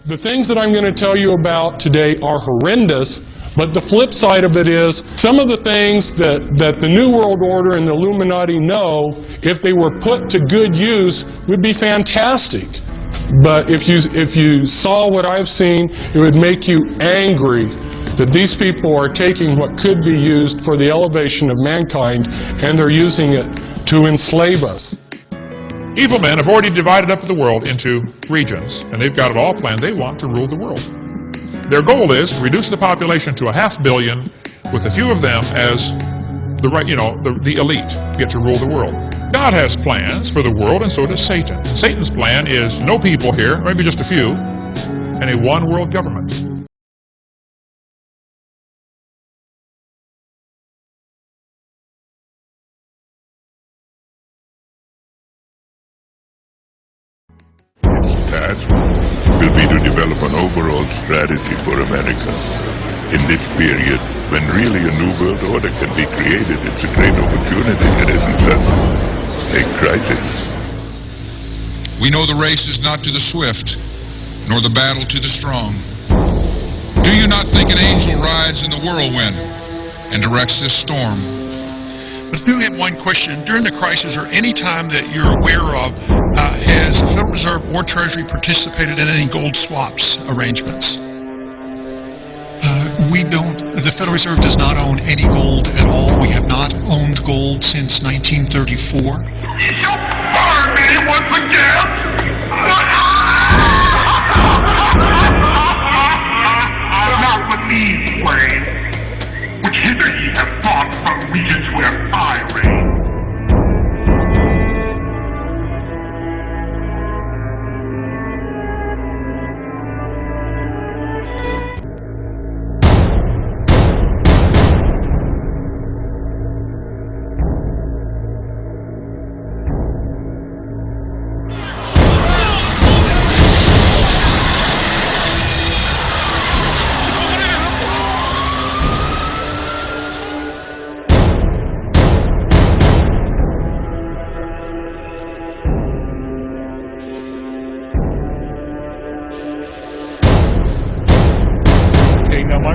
The things that I'm going to tell you about today are horrendous, but the flip side of it is some of the things that the New World Order and the Illuminati know, if they were put to good use, would be fantastic. But if you saw what I've seen, it would make you angry that these people are taking what could be used for the elevation of mankind, and they're using it to enslave us. Evil men have already divided up the world into regions, and they've got it all planned. They want to rule the world. Their goal is to reduce the population to 500 million, with a few of them as the elite get to rule the world. God has plans for the world, and so does Satan. Satan's plan is no people here, maybe just a few, and a one-world government. Task will be to develop an overall strategy for America in this period when really a new world order can be created. It's a great opportunity. It isn't such a crisis. We know the race is not to the swift, nor the battle to the strong. Do you not think an angel rides in the whirlwind and directs this storm? But I do have one question. During the crisis, or any time that you're aware of, has the Federal Reserve or Treasury participated in any gold swaps arrangements? We don't. The Federal Reserve does not own any gold at all. We have not owned gold since 1934. You fired me once again! Not with these ways, which hither ye have fought from regions where I reign.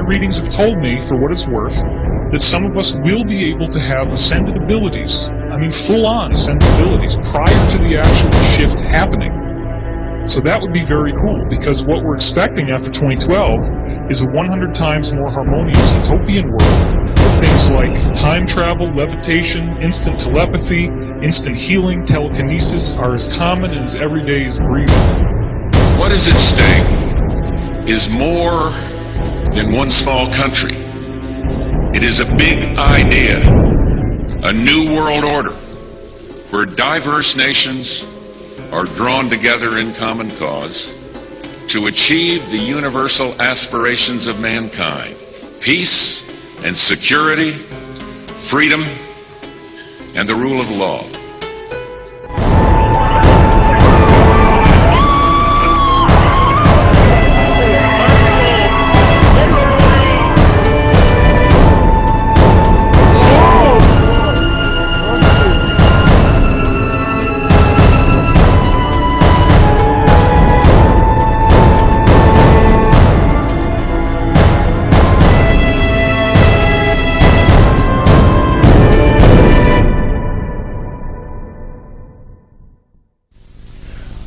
Readings have told me, for what it's worth, that some of us will be able to have ascended abilities, full-on ascended abilities, prior to the actual shift happening. So that would be very cool, because what we're expecting after 2012 is a 100 times more harmonious utopian world, where things like time travel, levitation, instant telepathy, instant healing, telekinesis are as common and as everyday as breathing. What is at stake is more than one small country. It is a big idea, a new world order, where diverse nations are drawn together in common cause to achieve the universal aspirations of mankind: peace and security, freedom, and the rule of law.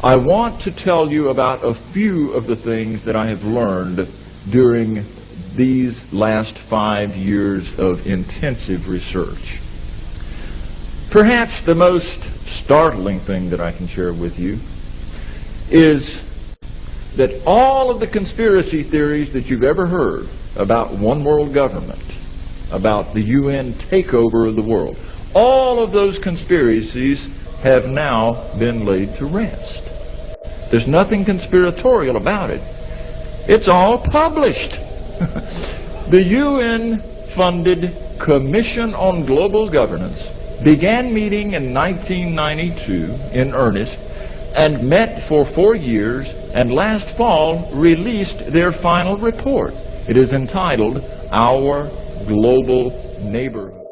I want to tell you about a few of the things that I have learned during these last 5 years of intensive research. Perhaps the most startling thing that I can share with you is that all of the conspiracy theories that you've ever heard about one world government, about the UN takeover of the world, all of those conspiracies have now been laid to rest. There's nothing conspiratorial about it. It's all published. The UN-funded Commission on Global Governance began meeting in 1992 in earnest and met for 4 years, and last fall released their final report. It is entitled Our Global Neighborhood.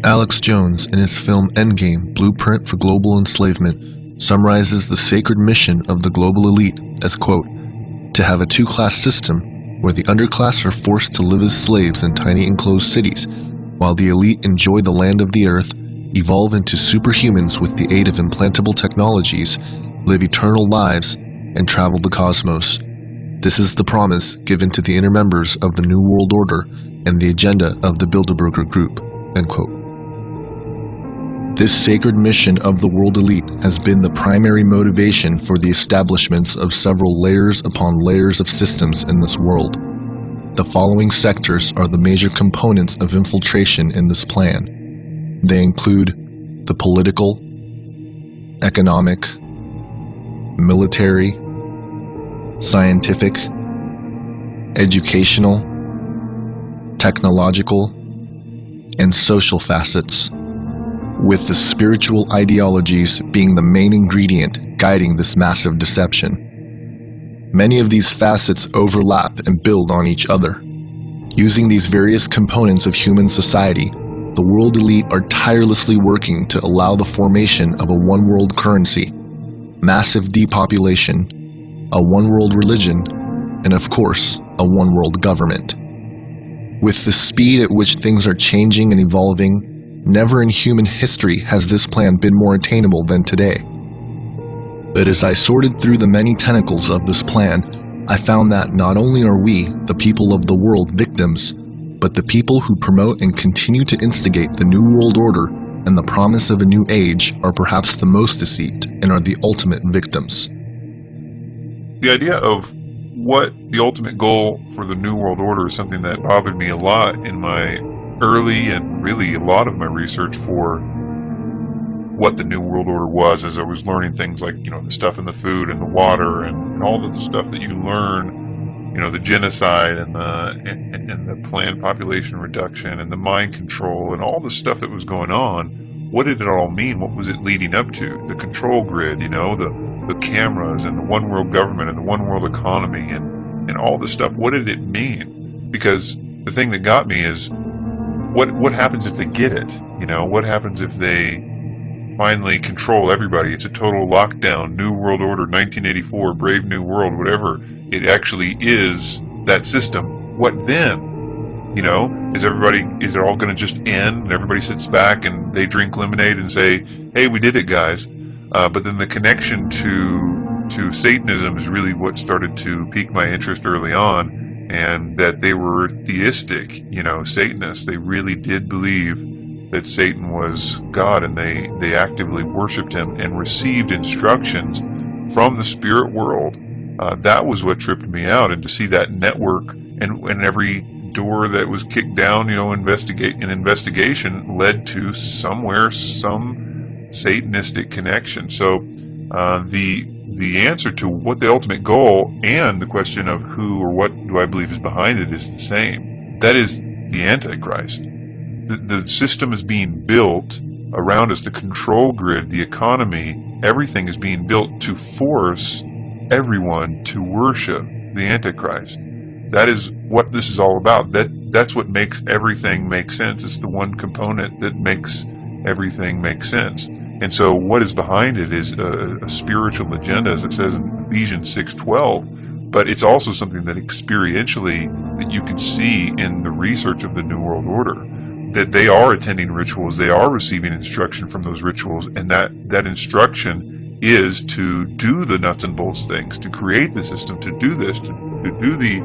Alex Jones, in his film Endgame, Blueprint for Global Enslavement, summarizes the sacred mission of the global elite as, quote, to have a two-class system where the underclass are forced to live as slaves in tiny enclosed cities, while the elite enjoy the land of the earth, evolve into superhumans with the aid of implantable technologies, live eternal lives, and travel the cosmos. This is the promise given to the inner members of the New World Order and the agenda of the Bilderberger Group, end quote. This sacred mission of the world elite has been the primary motivation for the establishments of several layers upon layers of systems in this world. The following sectors are the major components of infiltration in this plan. They include the political, economic, military, scientific, educational, technological, and social facets, with the spiritual ideologies being the main ingredient guiding this massive deception. Many of these facets overlap and build on each other. Using these various components of human society, the world elite are tirelessly working to allow the formation of a one-world currency, massive depopulation, a one-world religion, and of course, a one-world government. With the speed at which things are changing and evolving, never in human history has this plan been more attainable than today. But as I sorted through the many tentacles of this plan, I found that not only are we, the people of the world, victims, but the people who promote and continue to instigate the New World Order and the promise of a new age are perhaps the most deceived and are the ultimate victims. The idea of what the ultimate goal for the New World Order is something that bothered me a lot in my early and really a lot of my research for what the New World Order was, as I was learning things like, the stuff in the food and the water and all of the stuff that you learn, the genocide and the planned population reduction and the mind control and all the stuff that was going on. What did it all mean? What was it leading up to? The control grid, the cameras and the one world government and the one world economy and all this stuff. What did it mean? Because the thing that got me is what happens if they get it? What happens if they finally control everybody? It's a total lockdown, New World Order, 1984, Brave New World, whatever. It actually is that system. What then? Is it all going to just end and everybody sits back and they drink lemonade and say, hey, we did it, guys? But then the connection to Satanism is really what started to pique my interest early on, and that they were theistic, Satanists. They really did believe that Satan was God, and they actively worshipped him and received instructions from the spirit world. That was what tripped me out, and to see that network and every door that was kicked down, investigation led to some Satanistic connection. So the answer to what the ultimate goal and the question of who or what do I believe is behind it is the same. That is the Antichrist. The system is being built around us, the control grid, the economy, everything is being built to force everyone to worship the Antichrist. That is what this is all about. That's what makes everything make sense. It's the one component that makes everything make sense. And so what is behind it is a spiritual agenda, as it says in Ephesians 6:12, but it's also something that experientially that you can see in the research of the New World Order, that they are attending rituals, they are receiving instruction from those rituals, and that instruction is to do the nuts and bolts things, to create the system, to do this, to do the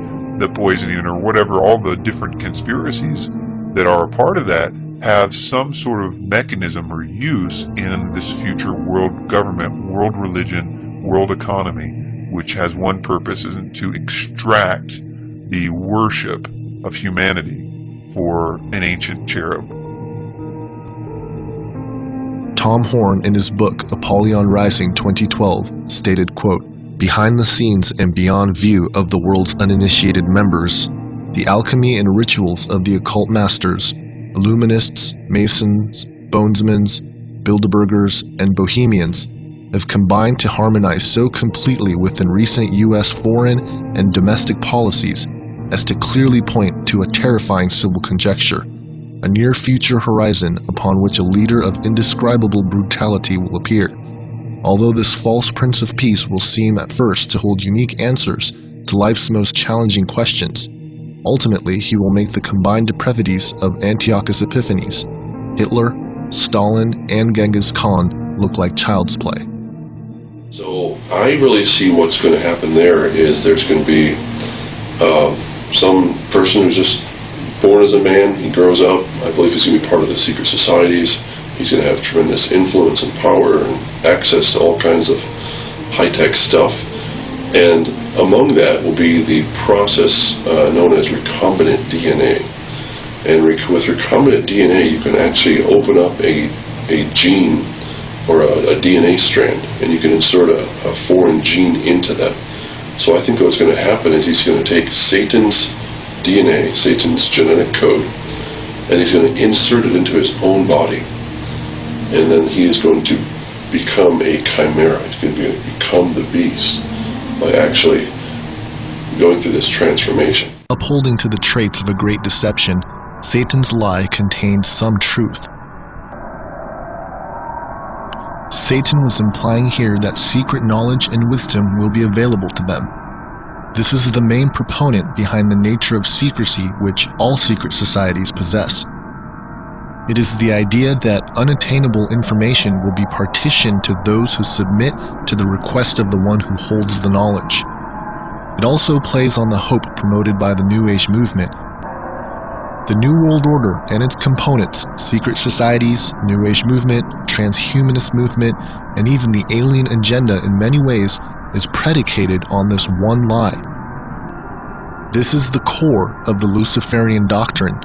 poisoning or whatever, all the different conspiracies that are a part of that have some sort of mechanism or use in this future world government, world religion, world economy, which has one purpose, is to extract the worship of humanity for an ancient cherub. Tom Horn, in his book Apollyon Rising 2012, stated, quote, "Behind the scenes and beyond view of the world's uninitiated members, the alchemy and rituals of the occult masters, Illuminists, Masons, Bonesmans, Bilderbergers, and Bohemians have combined to harmonize so completely within recent U.S. foreign and domestic policies as to clearly point to a terrifying civil conjuncture, a near-future horizon upon which a leader of indescribable brutality will appear. Although this false Prince of Peace will seem at first to hold unique answers to life's most challenging questions, ultimately he will make the combined depravities of Antiochus Epiphanes, Hitler, Stalin, and Genghis Khan look like child's play. So I really see what's going to happen there is there's going to be some person who's just born as a man, he grows up, I believe he's going to be part of the secret societies, he's going to have tremendous influence and power and access to all kinds of high-tech stuff, and among that will be the process known as recombinant DNA. And with recombinant DNA you can actually open up a gene or a DNA strand, and you can insert a foreign gene into that. So I think what's going to happen is he's going to take Satan's DNA, Satan's genetic code, and he's going to insert it into his own body. And then he is going to become a chimera. He's going to become the beast by actually going through this transformation. Upholding to the traits of a great deception, Satan's lie contained some truth. Satan was implying here that secret knowledge and wisdom will be available to them. This is the main proponent behind the nature of secrecy which all secret societies possess. It is the idea that unattainable information will be partitioned to those who submit to the request of the one who holds the knowledge. It also plays on the hope promoted by the New Age movement. The New World Order and its components, secret societies, New Age movement, transhumanist movement, and even the alien agenda in many ways is predicated on this one lie. This is the core of the Luciferian doctrine.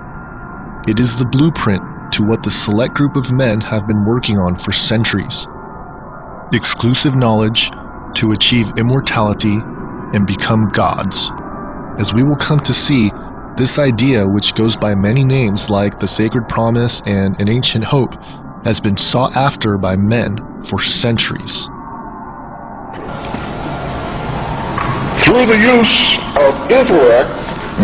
It is the blueprint to what the select group of men have been working on for centuries. Exclusive knowledge to achieve immortality and become gods. As we will come to see, this idea, which goes by many names like the Sacred Promise and an Ancient Hope, has been sought after by men for centuries. Through the use of intellect,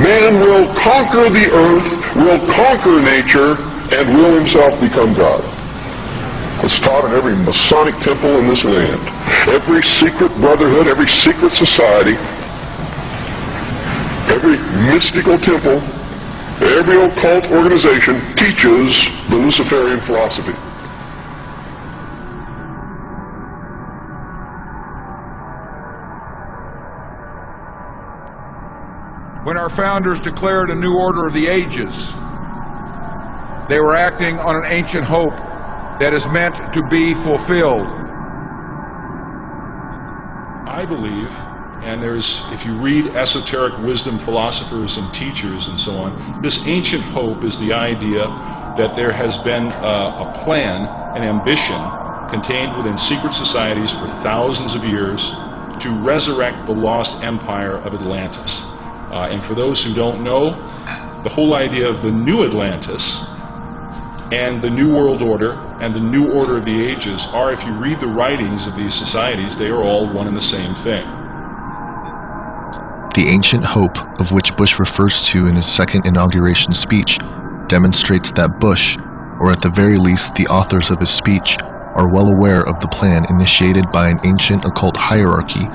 man will conquer the earth, will conquer nature, and will himself become God. It's taught in every Masonic temple in this land. Every secret brotherhood, every secret society, every mystical temple, every occult organization teaches the Luciferian philosophy. When our founders declared a new order of the ages, they were acting on an ancient hope that is meant to be fulfilled. I believe, and if you read esoteric wisdom philosophers and teachers and so on, this ancient hope is the idea that there has been a plan, an ambition, contained within secret societies for thousands of years to resurrect the lost empire of Atlantis. And for those who don't know, the whole idea of the new Atlantis and the New World Order and the New Order of the Ages are, if you read the writings of these societies, they are all one and the same thing. The ancient hope, of which Bush refers to in his second inauguration speech, demonstrates that Bush, or at the very least the authors of his speech, are well aware of the plan initiated by an ancient occult hierarchy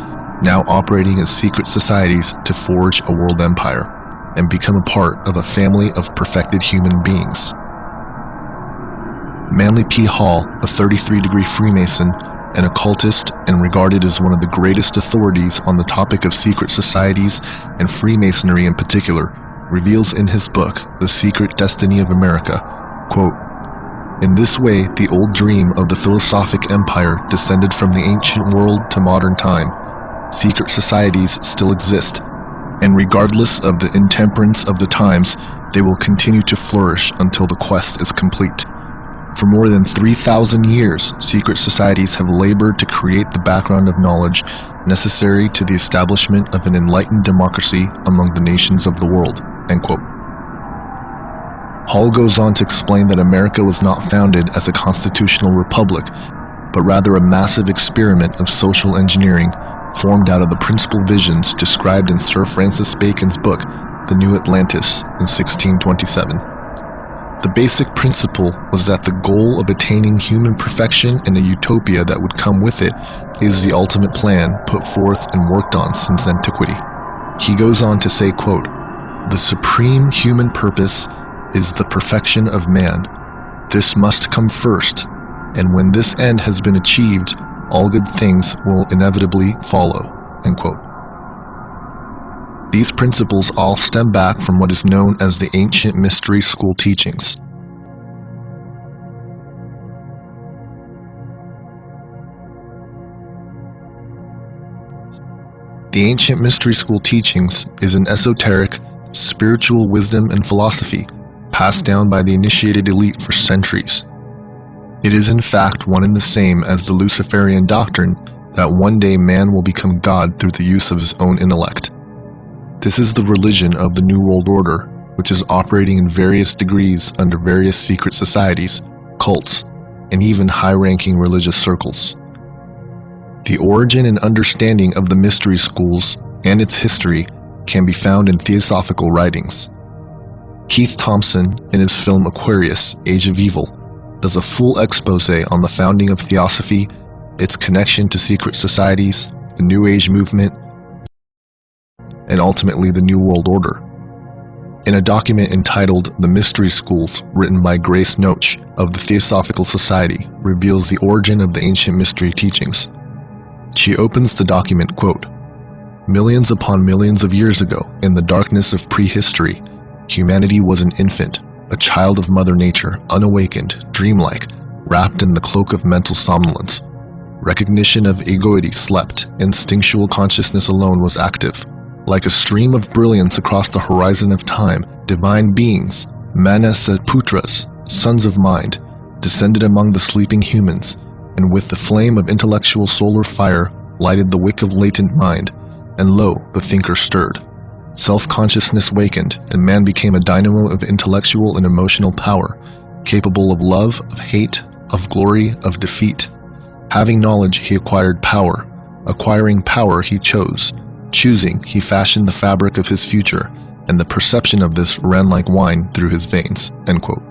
now operating as secret societies to forge a world empire and become a part of a family of perfected human beings. Manly P. Hall, a 33-degree Freemason, an occultist and regarded as one of the greatest authorities on the topic of secret societies and Freemasonry in particular, reveals in his book, The Secret Destiny of America, quote, "In this way, the old dream of the philosophic empire descended from the ancient world to modern time. Secret societies still exist, and regardless of the intemperance of the times, they will continue to flourish until the quest is complete. For more than 3,000 years, secret societies have labored to create the background of knowledge necessary to the establishment of an enlightened democracy among the nations of the world." End quote. Hall goes on to explain that America was not founded as a constitutional republic, but rather a massive experiment of social engineering formed out of the principal visions described in Sir Francis Bacon's book, The New Atlantis, in 1627. The basic principle was that the goal of attaining human perfection and a utopia that would come with it is the ultimate plan put forth and worked on since antiquity. He goes on to say, quote, "The supreme human purpose is the perfection of man. This must come first, and when this end has been achieved, all good things will inevitably follow." End quote. These principles all stem back from what is known as the ancient mystery school teachings. The ancient mystery school teachings is an esoteric, spiritual wisdom and philosophy passed down by the initiated elite for centuries. It is in fact one and the same as the Luciferian doctrine that one day man will become God through the use of his own intellect. This is the religion of the New World Order, which is operating in various degrees under various secret societies, cults, and even high-ranking religious circles. The origin and understanding of the mystery schools and its history can be found in theosophical writings. Keith Thompson, in his film Aquarius, Age of Evil, does a full expose on the founding of theosophy, its connection to secret societies, the New Age movement, and ultimately the New World Order. In a document entitled The Mystery Schools, written by Grace Noach of the Theosophical Society, reveals the origin of the ancient mystery teachings. She opens the document, quote, "Millions upon millions of years ago, in the darkness of prehistory, humanity was an infant, a child of Mother Nature, unawakened, dreamlike, wrapped in the cloak of mental somnolence. Recognition of egoity slept, instinctual consciousness alone was active. Like a stream of brilliance across the horizon of time, divine beings, Manasaputras, sons of mind, descended among the sleeping humans, and with the flame of intellectual solar fire lighted the wick of latent mind, and lo, the thinker stirred. Self-consciousness wakened, and man became a dynamo of intellectual and emotional power, capable of love, of hate, of glory, of defeat. Having knowledge, he acquired power. Acquiring power, he chose. Choosing, he fashioned the fabric of his future, and the perception of this ran like wine through his veins." End quote.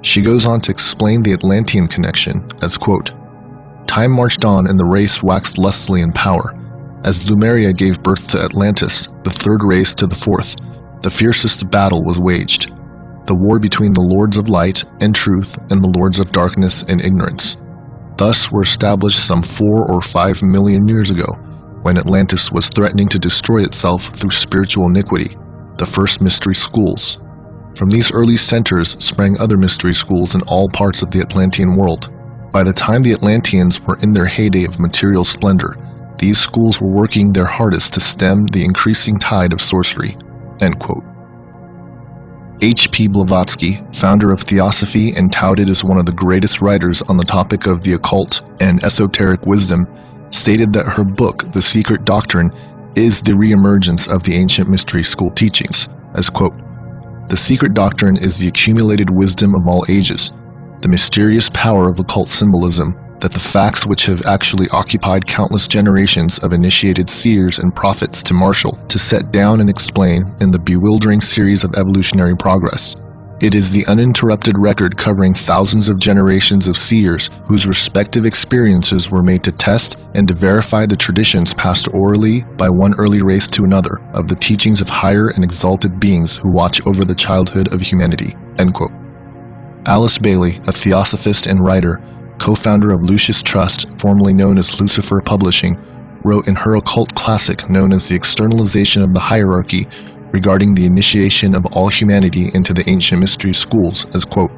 She goes on to explain the Atlantean connection as, quote, "Time marched on and the race waxed lustily in power. As Lemuria gave birth to Atlantis, the third race to the fourth, the fiercest battle was waged, the war between the lords of light and truth and the lords of darkness and ignorance. Thus were established some 4 or 5 million years ago, when Atlantis was threatening to destroy itself through spiritual iniquity, the first mystery schools. From these early centers sprang other mystery schools in all parts of the Atlantean world. By the time the Atlanteans were in their heyday of material splendor, these schools were working their hardest to stem the increasing tide of sorcery." End quote. H.P. Blavatsky, founder of Theosophy and touted as one of the greatest writers on the topic of the occult and esoteric wisdom, stated that her book, The Secret Doctrine, is the reemergence of the ancient mystery school teachings, as, quote, "The secret doctrine is the accumulated wisdom of all ages, the mysterious power of occult symbolism, that the facts which have actually occupied countless generations of initiated seers and prophets to marshal, to set down and explain in the bewildering series of evolutionary progress. It is the uninterrupted record covering thousands of generations of seers whose respective experiences were made to test and to verify the traditions passed orally by one early race to another of the teachings of higher and exalted beings who watch over the childhood of humanity." End quote. Alice Bailey, a theosophist and writer, co-founder of Lucius Trust, formerly known as Lucifer Publishing, wrote in her occult classic known as The Externalization of the Hierarchy regarding the initiation of all humanity into the ancient mystery schools as, quote,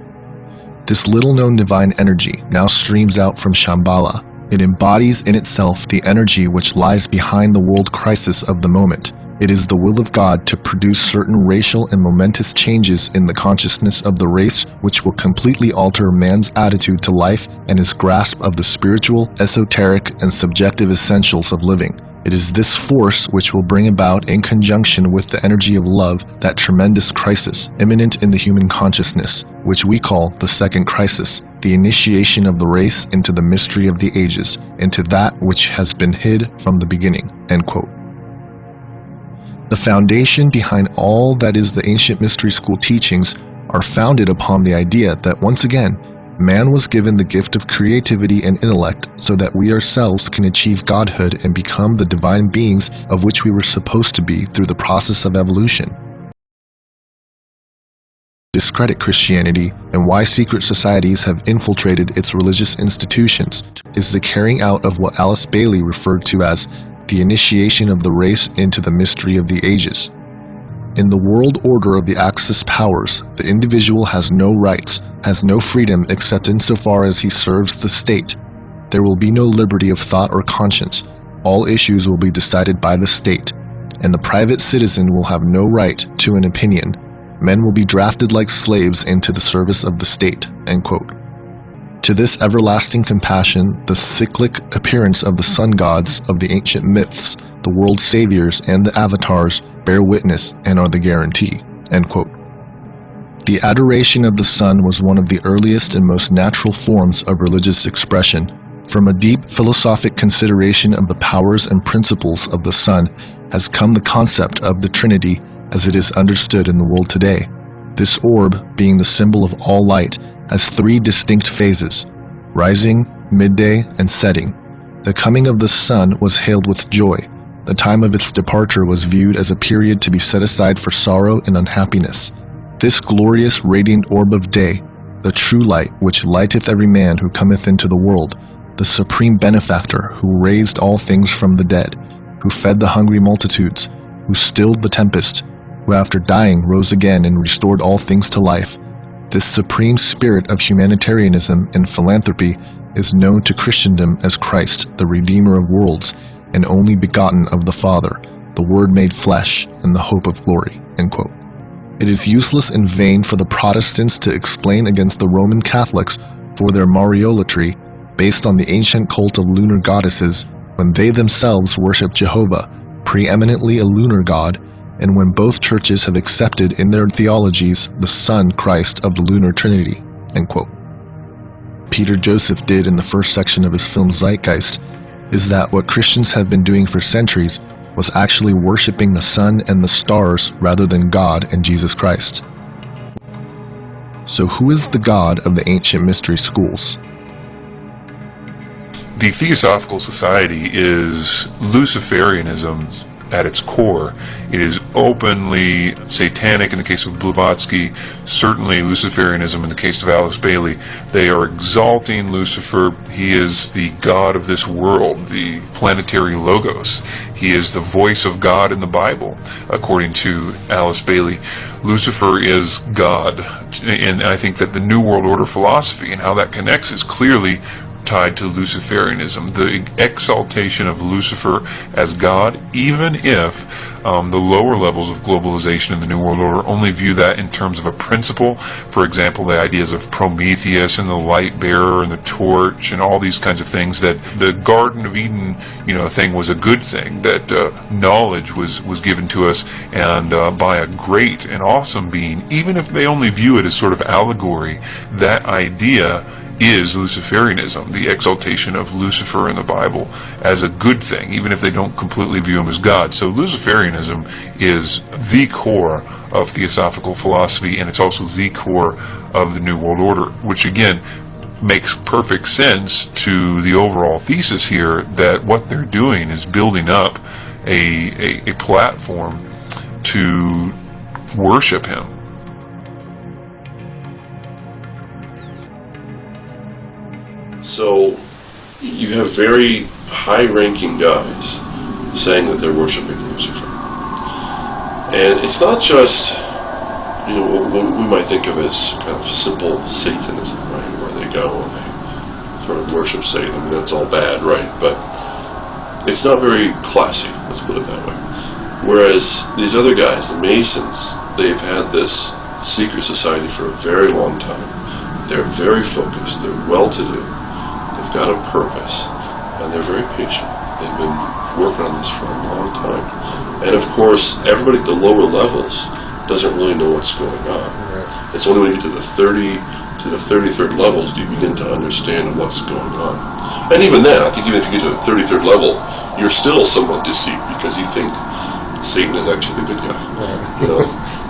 "This little-known divine energy now streams out from Shambhala. It embodies in itself the energy which lies behind the world crisis of the moment. It is the will of God to produce certain racial and momentous changes in the consciousness of the race which will completely alter man's attitude to life and his grasp of the spiritual, esoteric, and subjective essentials of living. It is this force which will bring about, in conjunction with the energy of love, that tremendous crisis imminent in the human consciousness, which we call the second crisis, the initiation of the race into the mystery of the ages, into that which has been hid from the beginning." End quote. The foundation behind all that is the ancient mystery school teachings are founded upon the idea that, once again, man was given the gift of creativity and intellect so that we ourselves can achieve godhood and become the divine beings of which we were supposed to be through the process of evolution. Discredit Christianity and why secret societies have infiltrated its religious institutions is the carrying out of what Alice Bailey referred to as the initiation of the race into the mystery of the ages. In the world order of the Axis powers, the individual has no rights, has no freedom except insofar as he serves the state. There will be no liberty of thought or conscience. All issues will be decided by the state, and the private citizen will have no right to an opinion. Men will be drafted like slaves into the service of the state." End quote. To this everlasting compassion, the cyclic appearance of the sun gods of the ancient myths, the world's saviors, and the avatars bear witness and are the guarantee. End quote. The adoration of the sun was one of the earliest and most natural forms of religious expression. From a deep philosophic consideration of the powers and principles of the sun has come the concept of the Trinity as it is understood in the world today. This orb, being the symbol of all light, has three distinct phases: rising, midday, and setting. The coming of the sun was hailed with joy. The time of its departure was viewed as a period to be set aside for sorrow and unhappiness. This glorious radiant orb of day, the true light which lighteth every man who cometh into the world, the supreme benefactor who raised all things from the dead, who fed the hungry multitudes, who stilled the tempest, who after dying rose again and restored all things to life. This supreme spirit of humanitarianism and philanthropy is known to Christendom as Christ, the Redeemer of worlds, and only begotten of the Father, the Word made flesh, and the hope of glory." End quote. It is useless and vain for the Protestants to explain against the Roman Catholics for their Mariolatry, based on the ancient cult of lunar goddesses, when they themselves worship Jehovah, preeminently a lunar god, and when both churches have accepted in their theologies the Son Christ of the lunar Trinity." End quote. Peter Joseph did in the first section of his film Zeitgeist is that what Christians have been doing for centuries was actually worshiping the sun and the stars rather than God and Jesus Christ. So who is the God of the ancient mystery schools? The Theosophical Society is Luciferianism at its core. It is openly satanic in the case of Blavatsky, certainly Luciferianism in the case of Alice Bailey. They are exalting Lucifer. He is the god of this world, the planetary logos. He is the voice of God in the Bible, according to Alice Bailey. Lucifer is God, and I think that the New World Order philosophy and how that connects is clearly tied to Luciferianism, the exaltation of Lucifer as God, even if the lower levels of globalization in the New World Order only view that in terms of a principle. For example, the ideas of Prometheus and the light bearer and the torch and all these kinds of things, that the Garden of Eden, thing was a good thing, that knowledge was given to us and by a great and awesome being, even if they only view it as sort of allegory. That idea is Luciferianism, the exaltation of Lucifer in the Bible as a good thing, even if they don't completely view him as God. So Luciferianism is the core of Theosophical philosophy, and it's also the core of the New World Order, which again makes perfect sense to the overall thesis here that what they're doing is building up a platform to worship him. So you have very high-ranking guys saying that they're worshiping Lucifer. And it's not just, what we might think of as kind of simple Satanism, right? Where they go and they sort of worship Satan. I mean, that's all bad, right? But it's not very classy, let's put it that way. Whereas these other guys, the Masons, they've had this secret society for a very long time. They're very focused. They're well-to-do. They've got a purpose, and they're very patient. They've been working on this for a long time. And of course, everybody at the lower levels doesn't really know what's going on. It's only when you get to the 33rd levels do you begin to understand what's going on. And even then, I think even if you get to the 33rd level, you're still somewhat deceived because you think Satan is actually the good guy.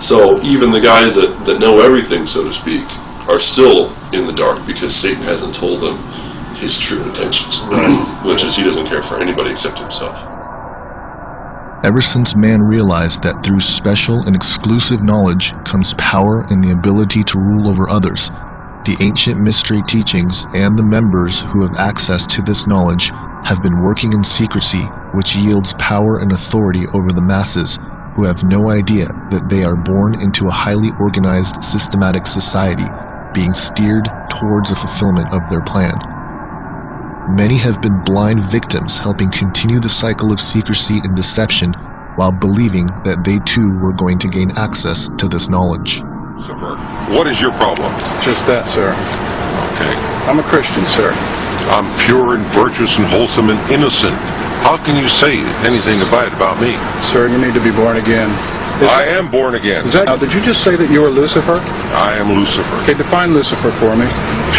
So even the guys that know everything, so to speak, are still in the dark because Satan hasn't told them his true intentions, which is he doesn't care for anybody except himself. Ever since man realized that through special and exclusive knowledge comes power and the ability to rule over others, the ancient mystery teachings and the members who have access to this knowledge have been working in secrecy, which yields power and authority over the masses who have no idea that they are born into a highly organized, systematic society being steered towards the fulfillment of their plan. Many have been blind victims helping continue the cycle of secrecy and deception while believing that they too were going to gain access to this knowledge. Lucifer, what is your problem? Just that, sir. Okay. I'm a Christian, sir. I'm pure and virtuous and wholesome and innocent. How can you say anything about me? Sir, you need to be born again. I am born again. Now, did you just say that you were Lucifer? I am Lucifer. Okay, define Lucifer for me.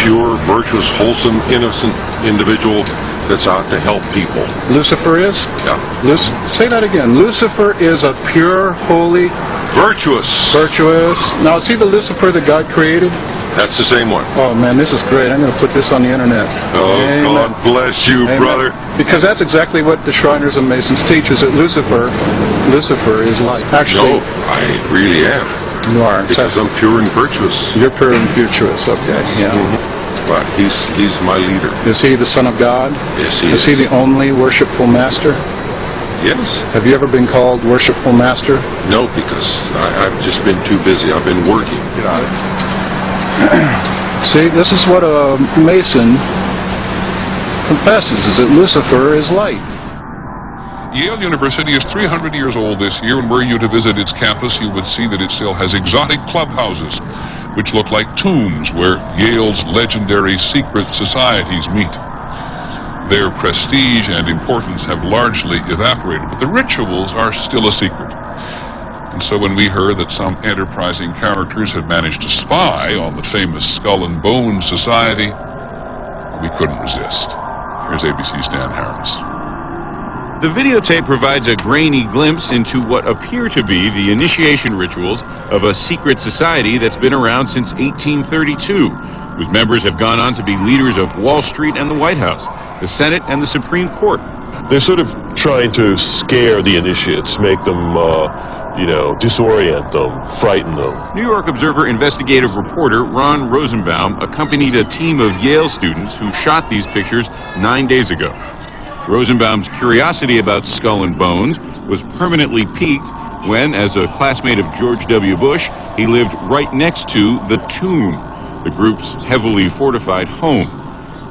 Pure, virtuous, wholesome, innocent individual that's out to help people. Lucifer is? Yeah. Say that again. Lucifer is a pure, holy... Virtuous. Virtuous. Now, is he the Lucifer that God created? That's the same one. Oh, man, this is great. I'm going to put this on the internet. Oh, amen. God bless you, amen. Brother. Because that's exactly what the Shriners and Masons teach, is that Lucifer is light. Actually, no, I really am. You are. Because I'm pure and virtuous. You're pure and virtuous, okay. Yeah. Mm-hmm. But he's my leader. Is he the Son of God? Yes, he is. Is he the only worshipful master? Yes. Have you ever been called worshipful master? No, because I've just been too busy. I've been working. Get out of it. See, this is what a Mason confesses, is that Lucifer is light. Yale University is 300 years old this year, and were you to visit its campus, you would see that it still has exotic clubhouses, which look like tombs where Yale's legendary secret societies meet. Their prestige and importance have largely evaporated, but the rituals are still a secret. And so when we heard that some enterprising characters had managed to spy on the famous Skull and Bones Society, we couldn't resist. Here's ABC's Dan Harris. The videotape provides a grainy glimpse into what appear to be the initiation rituals of a secret society that's been around since 1832, whose members have gone on to be leaders of Wall Street and the White House, the Senate and the Supreme Court. They're sort of trying to scare the initiates, make them, disorient them, frighten them. New York Observer investigative reporter Ron Rosenbaum accompanied a team of Yale students who shot these pictures 9 days ago. Rosenbaum's curiosity about Skull and Bones was permanently piqued when, as a classmate of George W. Bush, he lived right next to the Tomb, the group's heavily fortified home.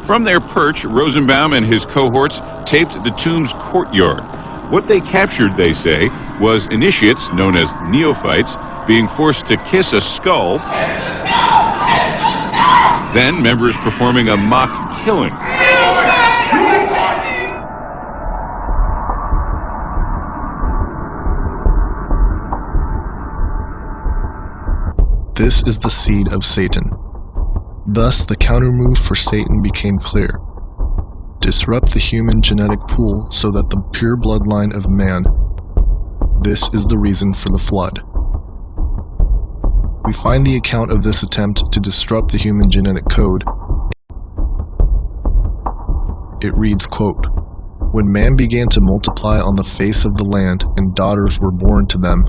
From their perch, Rosenbaum and his cohorts taped the Tomb's courtyard. What they captured, they say, was initiates, known as neophytes, being forced to kiss a skull, then members performing a mock killing. This is the seed of Satan. Thus, the countermove for Satan became clear. Disrupt the human genetic pool so that the pure bloodline of man. This is the reason for the flood. We find the account of this attempt to disrupt the human genetic code. It reads, quote, "When man began to multiply on the face of the land and daughters were born to them,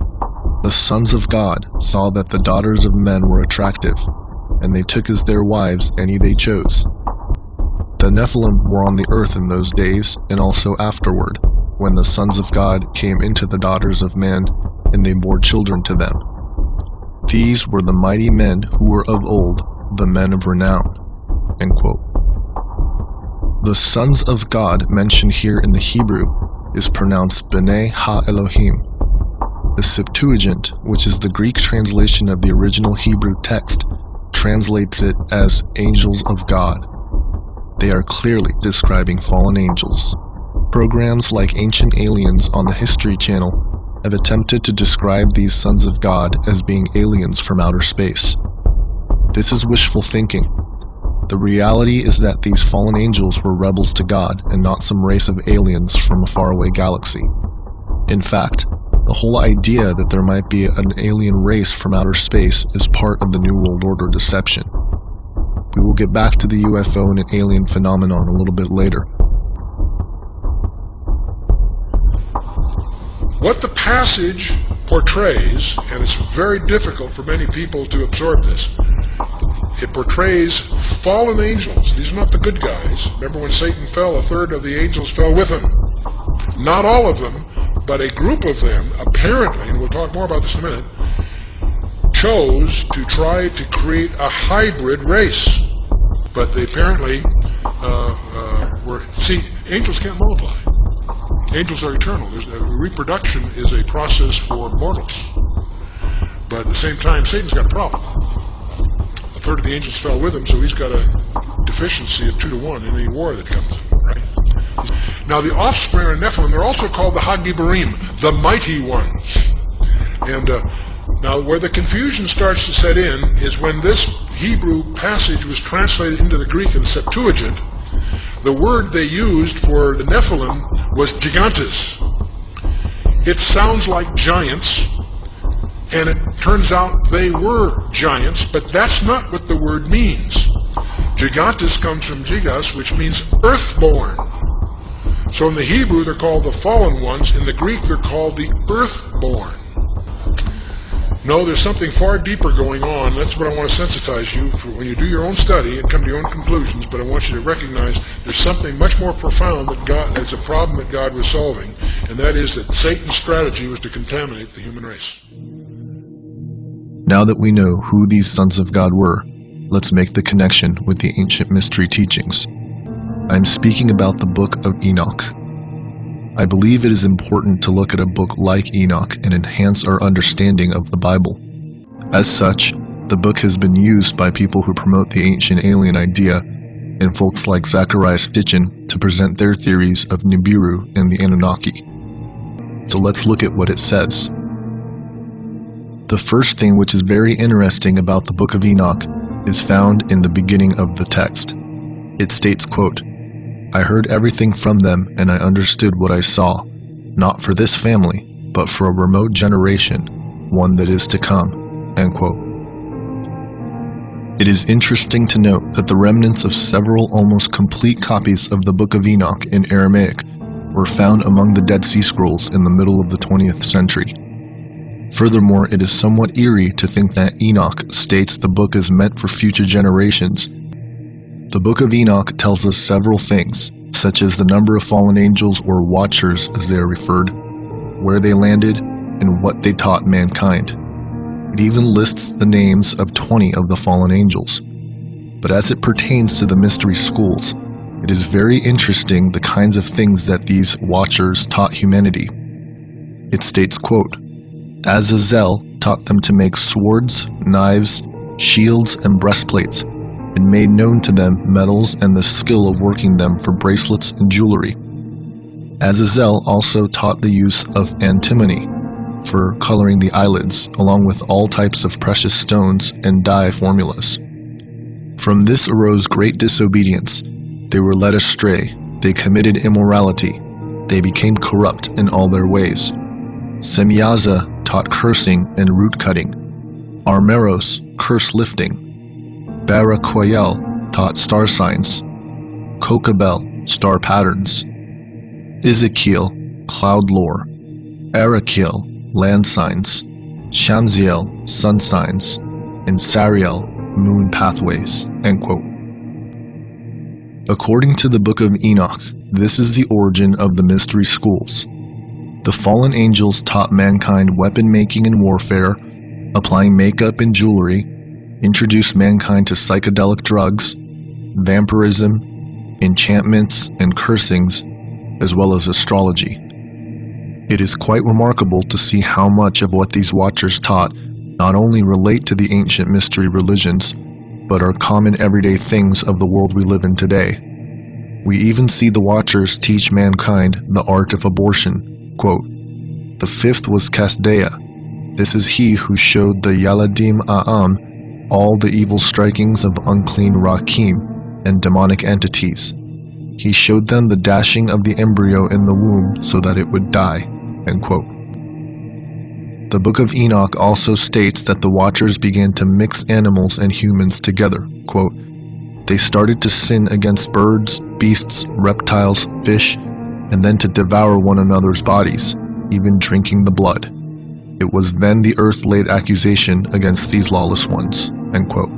the sons of God saw that the daughters of men were attractive, and they took as their wives any they chose. The Nephilim were on the earth in those days, and also afterward, when the sons of God came into the daughters of man, and they bore children to them. These were the mighty men who were of old, the men of renown." End quote. The sons of God mentioned here in the Hebrew is pronounced B'nai Ha-Elohim. The Septuagint, which is the Greek translation of the original Hebrew text, translates it as angels of God. They are clearly describing fallen angels. Programs like Ancient Aliens on the History Channel have attempted to describe these sons of God as being aliens from outer space. This is wishful thinking. The reality is that these fallen angels were rebels to God and not some race of aliens from a faraway galaxy. In fact, The whole idea that there might be an alien race from outer space is part of the New World Order deception. We will get back to the UFO and alien phenomenon a little bit later. What the passage portrays, and it's very difficult for many people to absorb this, it portrays fallen angels. These are not the good guys. Remember when Satan fell, a third of the angels fell with him. Not all of them, but a group of them, apparently, and we'll talk more about this in a minute, chose to try to create a hybrid race. But they apparently see, angels can't multiply. Angels are eternal. Reproduction is a process for mortals. But at the same time, Satan's got a problem. A third of the angels fell with him, so he's got a deficiency of 2-to-1 in any war that comes in, right? Now, the offspring of Nephilim, they're also called the Hagibarim, the mighty ones. And now, where the confusion starts to set in is when this Hebrew passage was translated into the Greek in the Septuagint, the word they used for the Nephilim was gigantes. It sounds like giants, and it turns out they were giants, but that's not what the word means. Gigantes comes from gigas, which means earthborn. So in the Hebrew, they're called the fallen ones. In the Greek, they're called the earthborn. No, there's something far deeper going on. That's what I want to sensitize you for when you do your own study and come to your own conclusions, but I want you to recognize there's something much more profound that God, it's a problem that God was solving, and that is that Satan's strategy was to contaminate the human race. Now that we know who these sons of God were, let's make the connection with the ancient mystery teachings. I'm speaking about the Book of Enoch. I believe it is important to look at a book like Enoch and enhance our understanding of the Bible. As such, the book has been used by people who promote the ancient alien idea and folks like Zachariah Stitchin to present their theories of Nibiru and the Anunnaki. So let's look at what it says. The first thing which is very interesting about the Book of Enoch is found in the beginning of the text. It states, quote, "I heard everything from them, and I understood what I saw, not for this family, but for a remote generation, one that is to come." End quote. It is interesting to note that the remnants of several almost complete copies of the Book of Enoch in Aramaic were found among the Dead Sea Scrolls in the middle of the 20th century. Furthermore, it is somewhat eerie to think that Enoch states the book is meant for future generations. The Book of Enoch tells us several things, such as the number of fallen angels, or watchers as they are referred, where they landed, and what they taught mankind. It even lists the names of 20 of the fallen angels. But as it pertains to the mystery schools, it is very interesting the kinds of things that these watchers taught humanity. It states, quote, "Azazel taught them to make swords, knives, shields, and breastplates, and made known to them metals and the skill of working them for bracelets and jewelry. Azazel also taught the use of antimony for coloring the eyelids, along with all types of precious stones and dye formulas. From this arose great disobedience. They were led astray, they committed immorality, they became corrupt in all their ways. Semyaza taught cursing and root cutting. Armeros, curse lifting. Barakoyel taught star signs. Kokabel, star patterns. Ezekiel, cloud lore. Arakiel, land signs. Shamziel, sun signs. And Sariel, moon pathways." End quote. According to the Book of Enoch, this is the origin of the mystery schools. The fallen angels taught mankind weapon making and warfare, applying makeup and jewelry, introduced mankind to psychedelic drugs, vampirism, enchantments, and cursings, as well as astrology. It is quite remarkable to see how much of what these watchers taught not only relate to the ancient mystery religions, but are common everyday things of the world we live in today. We even see the watchers teach mankind the art of abortion. Quote, "The fifth was Kasdea. This is he who showed the Yaladim A'am all the evil strikings of unclean Rakim and demonic entities. He showed them the dashing of the embryo in the womb so that it would die." End quote. The Book of Enoch also states that the Watchers began to mix animals and humans together. Quote, "They started to sin against birds, beasts, reptiles, fish, and then to devour one another's bodies, even drinking the blood. It was then the earth laid accusation against these lawless ones." End quote.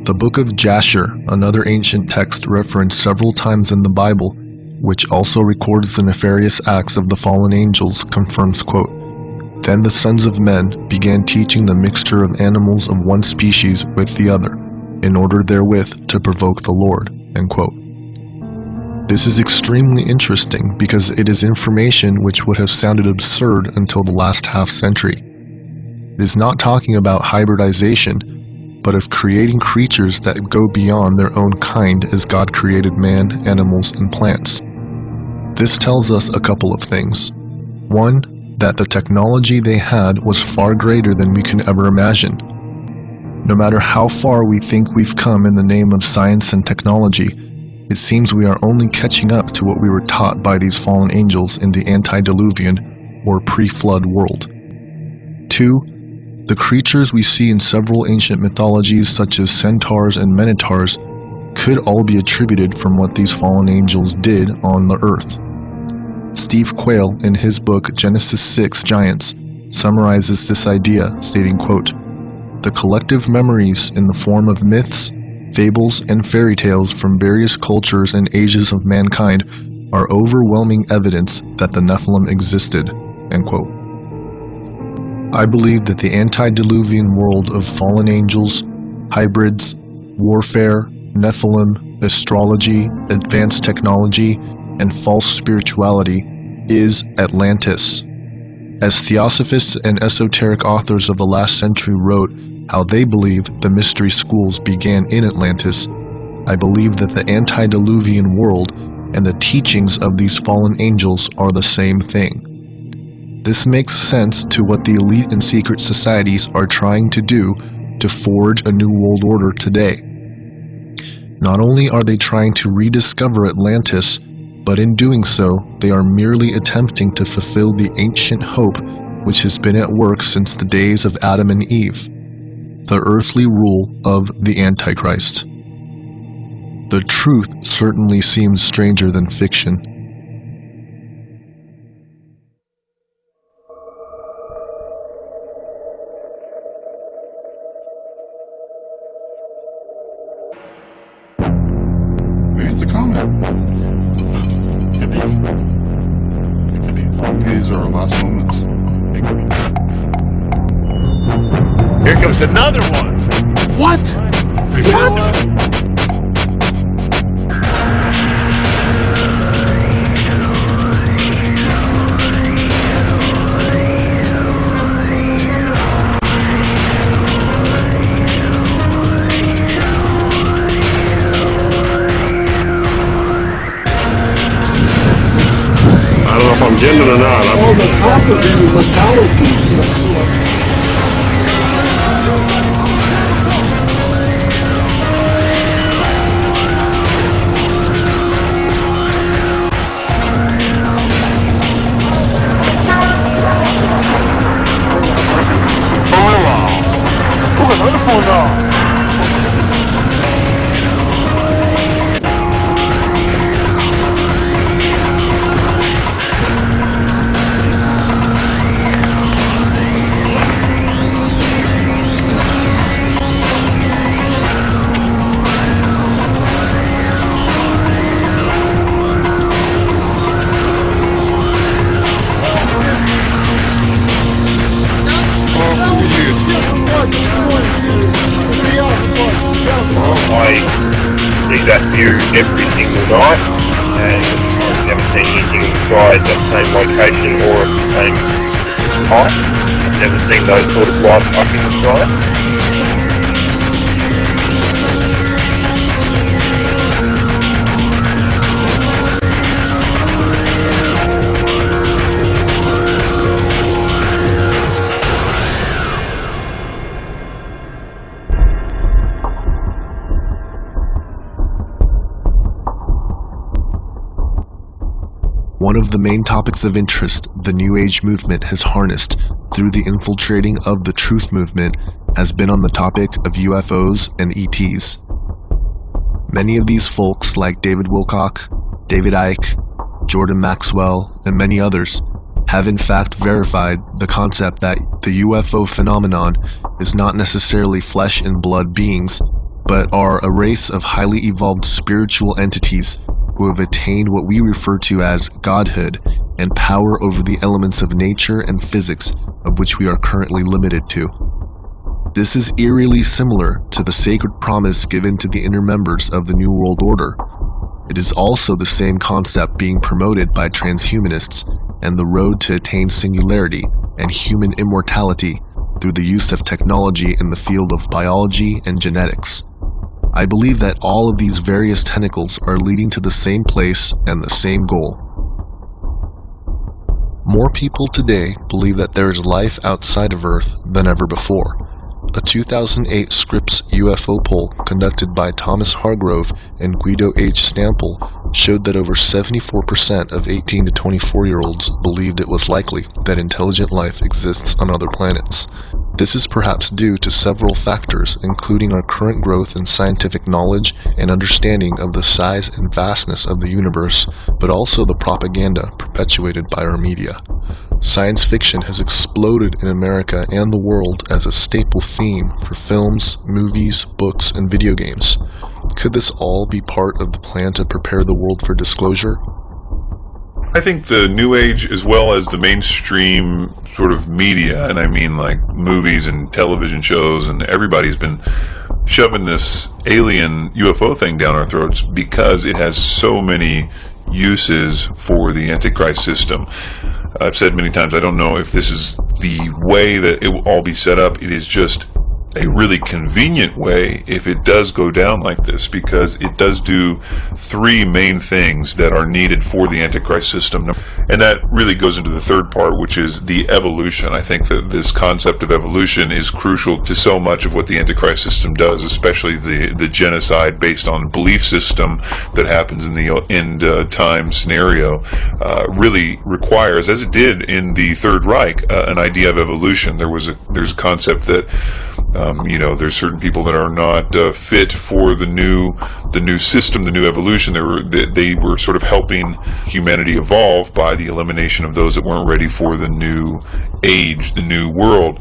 The Book of Jasher, another ancient text referenced several times in the Bible, which also records the nefarious acts of the fallen angels, confirms, quote, "Then the sons of men began teaching the mixture of animals of one species with the other, in order therewith to provoke the Lord." End quote. This is extremely interesting because it is information which would have sounded absurd until the last half century. It is not talking about hybridization, but of creating creatures that go beyond their own kind as God created man, animals, and plants. This tells us a couple of things. One, that the technology they had was far greater than we can ever imagine. No matter how far we think we've come in the name of science and technology, it seems we are only catching up to what we were taught by these fallen angels in the antediluvian or pre-flood world. Two, the creatures we see in several ancient mythologies such as centaurs and minotaurs could all be attributed from what these fallen angels did on the earth. Steve Quayle, in his book Genesis 6 Giants, summarizes this idea, stating, quote, "The collective memories in the form of myths, fables, and fairy tales from various cultures and ages of mankind are overwhelming evidence that the Nephilim existed." End quote. I believe that the antediluvian world of fallen angels, hybrids, warfare, Nephilim, astrology, advanced technology, and false spirituality is Atlantis. As theosophists and esoteric authors of the last century wrote how they believe the mystery schools began in Atlantis, I believe that the antediluvian world and the teachings of these fallen angels are the same thing. This makes sense to what the elite and secret societies are trying to do to forge a new world order today. Not only are they trying to rediscover Atlantis, but in doing so, they are merely attempting to fulfill the ancient hope which has been at work since the days of Adam and Eve, the earthly rule of the Antichrist. The truth certainly seems stranger than fiction. Maybe it's a comment. These are our last moments. Here comes another one. What? What? I don't know if I'm getting it or not. All the copper in the metallic. I see that view every single night, and I've never seen anything in the sky at that same location or at the same height. I've never seen those sort of lights up in the sky. One of the main topics of interest the New Age movement has harnessed through the infiltrating of the truth movement has been on the topic of UFOs and ETs. Many of these folks, like David Wilcock, David Icke, Jordan Maxwell, and many others, have in fact verified the concept that the UFO phenomenon is not necessarily flesh and blood beings, but are a race of highly evolved spiritual entities who have attained what we refer to as godhood and power over the elements of nature and physics of which we are currently limited to. This is eerily similar to the sacred promise given to the inner members of the New World Order. It is also the same concept being promoted by transhumanists and the road to attain singularity and human immortality through the use of technology in the field of biology and genetics. I believe that all of these various tentacles are leading to the same place and the same goal. More people today believe that there is life outside of Earth than ever before. A 2008 Scripps UFO poll conducted by Thomas Hargrove and Guido H. Stample showed that over 74% of 18 to 24-year-olds believed it was likely that intelligent life exists on other planets. This is perhaps due to several factors, including our current growth in scientific knowledge and understanding of the size and vastness of the universe, but also the propaganda perpetuated by our media. Science fiction has exploded in America and the world as a staple theme for films, movies, books, and video games. Could this all be part of the plan to prepare the world for disclosure? I think the New Age, as well as the mainstream sort of media, and I mean like movies and television shows, and everybody's been shoving this alien UFO thing down our throats because it has so many uses for the Antichrist system. I've said many times, I don't know if this is the way that it will all be set up. It is just a really convenient way if it does go down like this, because it does do three main things that are needed for the Antichrist system. And that really goes into the third part, which is the evolution. I think that this concept of evolution is crucial to so much of what the Antichrist system does, especially the genocide based on belief system that happens in the end time scenario, really requires, as it did in the Third Reich, an idea of evolution. There's a concept that there's certain people that are not fit for the new system, the new evolution. They were sort of helping humanity evolve by the elimination of those that weren't ready for the new age, the new world.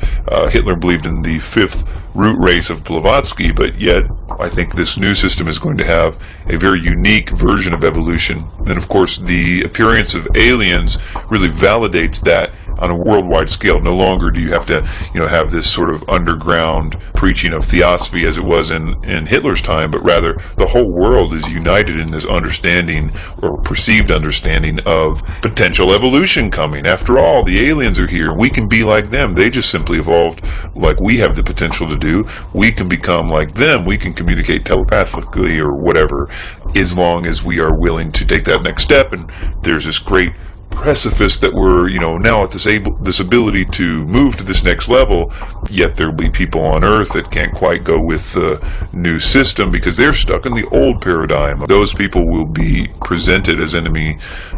Hitler believed in the fifth root race of Blavatsky, but yet I think this new system is going to have a very unique version of evolution. And of course, the appearance of aliens really validates that on a worldwide scale. No longer do you have to, have this sort of underground preaching of theosophy as it was in Hitler's time, but rather the whole world is united in this understanding, or perceived understanding, of potential evolution coming. After all, the aliens are here. We can be like them. They just simply evolved like we have the potential to do. We can become like them. We can communicate telepathically or whatever, as long as we are willing to take that next step. And there's this great precipice that we're now at this ability to move to this next level, yet there'll be people on Earth that can't quite go with the new system because they're stuck in the old paradigm. Those people will be presented as enemy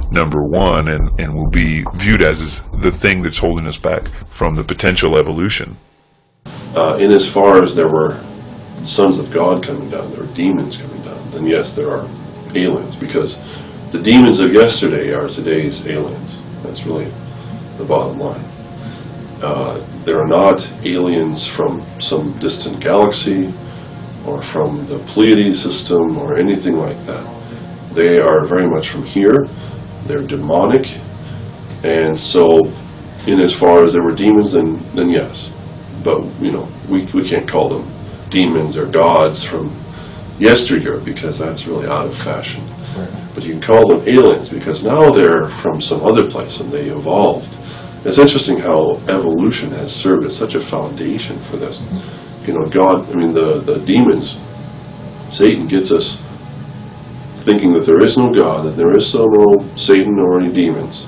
number one and will be viewed as the thing that's holding us back from the potential evolution. In as far as there were sons of God coming down, there were demons coming down, then yes, there are aliens, because the demons of yesterday are today's aliens. That's really the bottom line. There are not aliens from some distant galaxy or from the Pleiades system or anything like that. They are very much from here. They're demonic. And so, in as far as there were demons, then yes. But, we can't call them demons or gods from yesteryear, because that's really out of fashion. But you can call them aliens because now they're from some other place and they evolved. It's interesting how evolution has served as such a foundation for this. The demons, Satan gets us thinking that there is no God, that there is no Satan or any demons.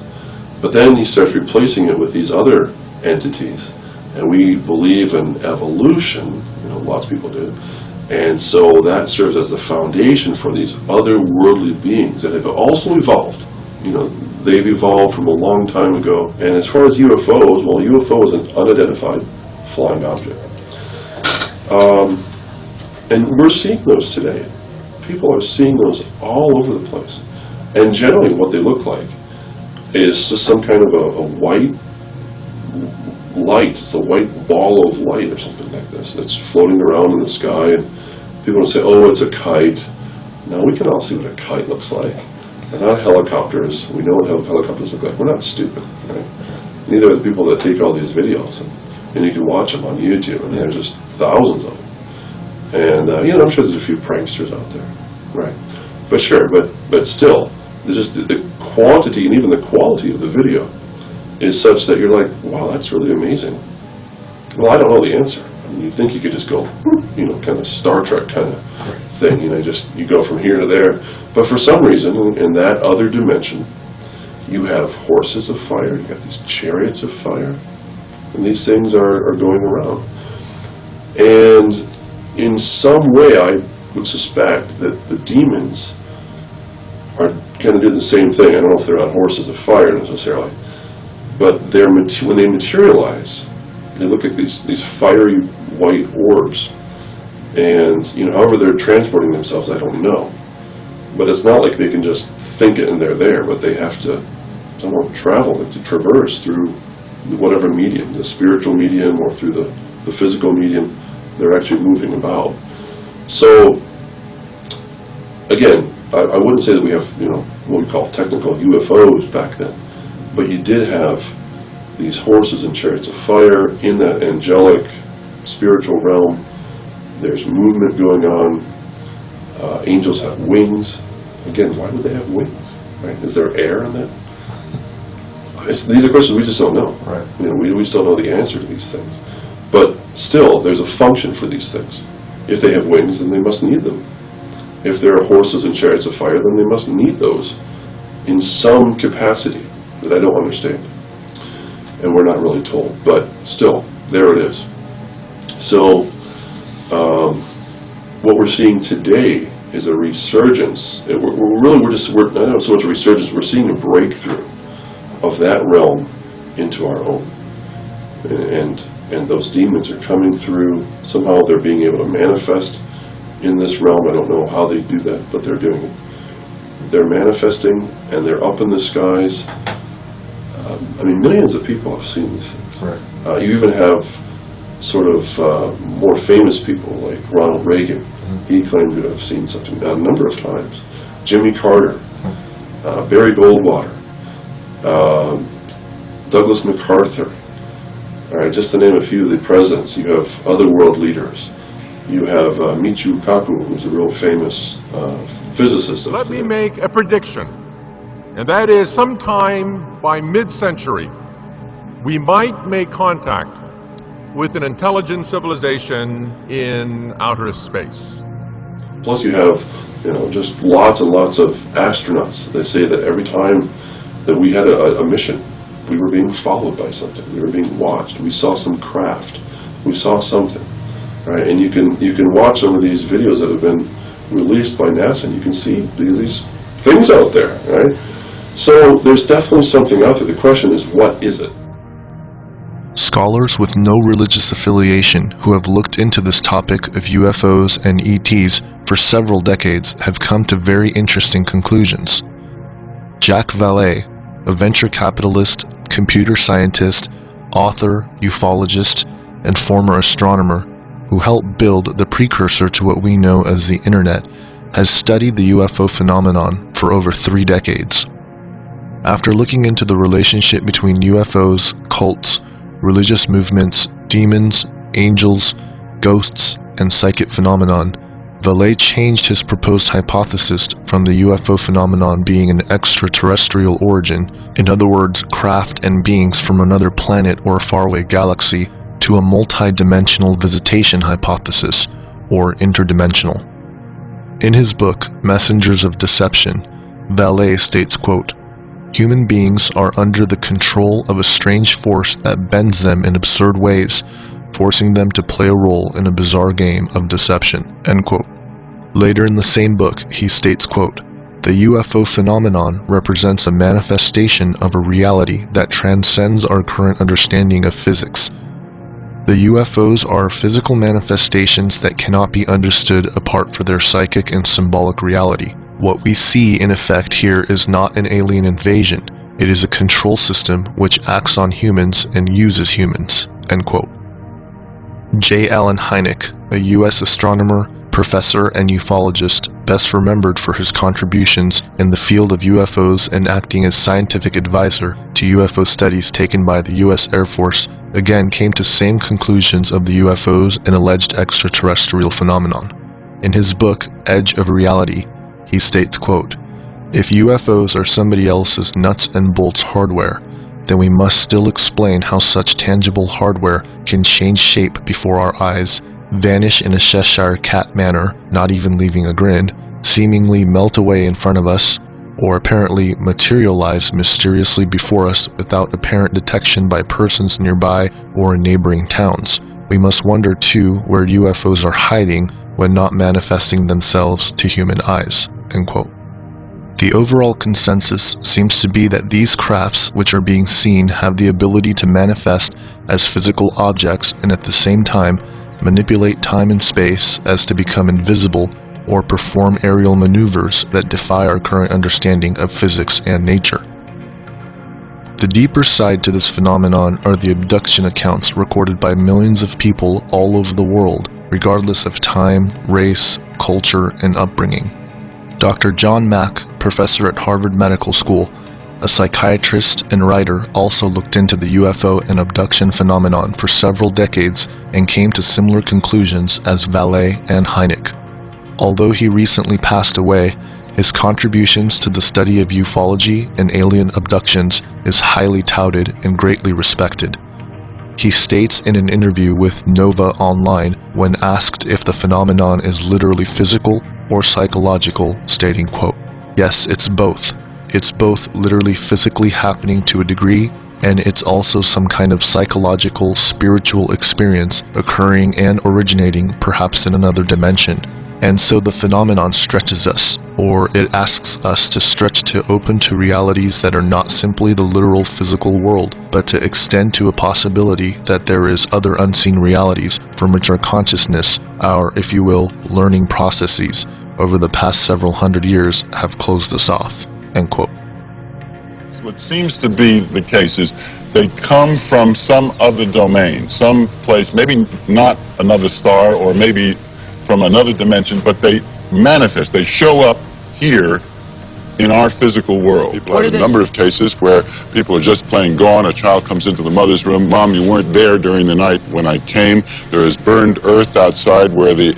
But then he starts replacing it with these other entities. And we believe in evolution, lots of people do. And so that serves as the foundation for these otherworldly beings that have also evolved. they've evolved from a long time ago. And as far as UFOs, well, UFO is an unidentified flying object. And we're seeing those today. People are seeing those all over the place. And generally what they look like is just some kind of a white light. It's a white ball of light or something like this that's floating around in the sky. And people will say, oh, it's a kite. Now we can all see what a kite looks like. They're not helicopters. We know what helicopters look like. We're not stupid, right? Neither are the people that take all these videos. And you can watch them on YouTube, and there's just thousands of them. And, I'm sure there's a few pranksters out there, right? But sure, but still, just the quantity and even the quality of the video is such that you're like, wow, that's really amazing. Well, I don't know the answer. I mean, you'd think you could just go, kind of Star Trek kind of thing, you go from here to there. But for some reason, in that other dimension, you have horses of fire, you have these chariots of fire, and these things are going around. And in some way, I would suspect that the demons are kind of doing the same thing. I don't know if they're on horses of fire necessarily, but when they materialize, they look like these fiery white orbs. And however they're transporting themselves, I don't know. But it's not like they can just think it and they're there, but they have to somehow travel, they have to traverse through whatever medium, the spiritual medium or through the physical medium. They're actually moving about. So, again, I wouldn't say that we have, what we call technical UFOs back then, but you did have these horses and chariots of fire in that angelic spiritual realm. There's movement going on. Angels have wings. Again, why would they have wings? Right? Is there air in that? These are questions we just don't know. Right? We still don't know the answer to these things. But still, there's a function for these things. If they have wings, then they must need them. If there are horses and chariots of fire, then they must need those in some capacity that I don't understand. And we're not really told. But still, there it is. So, what we're seeing today is a resurgence. We're not so much a resurgence, we're seeing a breakthrough of that realm into our own. And those demons are coming through. Somehow they're being able to manifest in this realm. I don't know how they do that, but they're doing it. They're manifesting, and they're up in the skies. Millions of people have seen these things. Right. You even have sort of more famous people like Ronald Reagan. He claimed to have seen something a number of times. Jimmy Carter, Barry Goldwater, Douglas MacArthur. All right, just to name a few of the presidents. You have other world leaders. You have Michio Kaku, who's a real famous physicist. Let me make a prediction, and that is sometime by mid-century, we might make contact with an intelligent civilization in outer space. Plus you have, just lots and lots of astronauts. They say that every time that we had a mission, we were being followed by something. We were being watched. We saw some craft. We saw something, right? And you can watch some of these videos that have been released by NASA, and you can see these things out there, right? So there's definitely something out there. The question is, what is it? Scholars with no religious affiliation who have looked into this topic of UFOs and ETs for several decades have come to very interesting conclusions. Jack Vallée, a venture capitalist, computer scientist, author, ufologist, and former astronomer who helped build the precursor to what we know as the Internet, has studied the UFO phenomenon for over 3 decades. After looking into the relationship between UFOs, cults, religious movements, demons, angels, ghosts, and psychic phenomenon, Vallée changed his proposed hypothesis from the UFO phenomenon being an extraterrestrial origin, in other words, craft and beings from another planet or faraway galaxy, to a multi-dimensional visitation hypothesis, or interdimensional. In his book, Messengers of Deception, Vallée states, quote, "Human beings are under the control of a strange force that bends them in absurd ways, forcing them to play a role in a bizarre game of deception," end quote. Later in the same book, he states, quote, The UFO phenomenon represents a manifestation of a reality that transcends our current understanding of physics. The UFOs are physical manifestations that cannot be understood apart from their psychic and symbolic reality. What we see in effect here is not an alien invasion. It is a control system which acts on humans and uses humans." End quote. J. Allen Hynek, a U.S. astronomer, professor, and ufologist, best remembered for his contributions in the field of UFOs and acting as scientific advisor to UFO studies taken by the U.S. Air Force, again came to same conclusions of the UFOs and alleged extraterrestrial phenomenon. In his book, Edge of Reality, he states, quote, "If UFOs are somebody else's nuts and bolts hardware, then we must still explain how such tangible hardware can change shape before our eyes, vanish in a Cheshire cat manner, not even leaving a grin, seemingly melt away in front of us, or apparently materialize mysteriously before us without apparent detection by persons nearby or in neighboring towns. We must wonder too where UFOs are hiding when not manifesting themselves to human eyes." End quote. The overall consensus seems to be that these crafts which are being seen have the ability to manifest as physical objects and at the same time manipulate time and space as to become invisible or perform aerial maneuvers that defy our current understanding of physics and nature. The deeper side to this phenomenon are the abduction accounts recorded by millions of people all over the world, regardless of time, race, culture, and upbringing. Dr. John Mack, professor at Harvard Medical School, a psychiatrist and writer, also looked into the UFO and abduction phenomenon for several decades and came to similar conclusions as Vallée and Hynek. Although he recently passed away, his contributions to the study of ufology and alien abductions is highly touted and greatly respected. He states in an interview with Nova Online when asked if the phenomenon is literally physical or psychological, stating, quote, "Yes, it's both. It's both literally physically happening to a degree, and it's also some kind of psychological, spiritual experience occurring and originating perhaps in another dimension. And so the phenomenon stretches us, or it asks us to stretch to open to realities that are not simply the literal physical world, but to extend to a possibility that there is other unseen realities from which our consciousness, our, if you will, learning processes over the past several hundred years have closed us off." End quote. What seems to be the case is they come from some other domain, some place, maybe not another star or maybe from another dimension, but they manifest, they show up here in our physical world. People have a number of cases where people are just playing gone, a child comes into the mother's room, "Mom, you weren't there during the night when I came." There is burned earth outside where the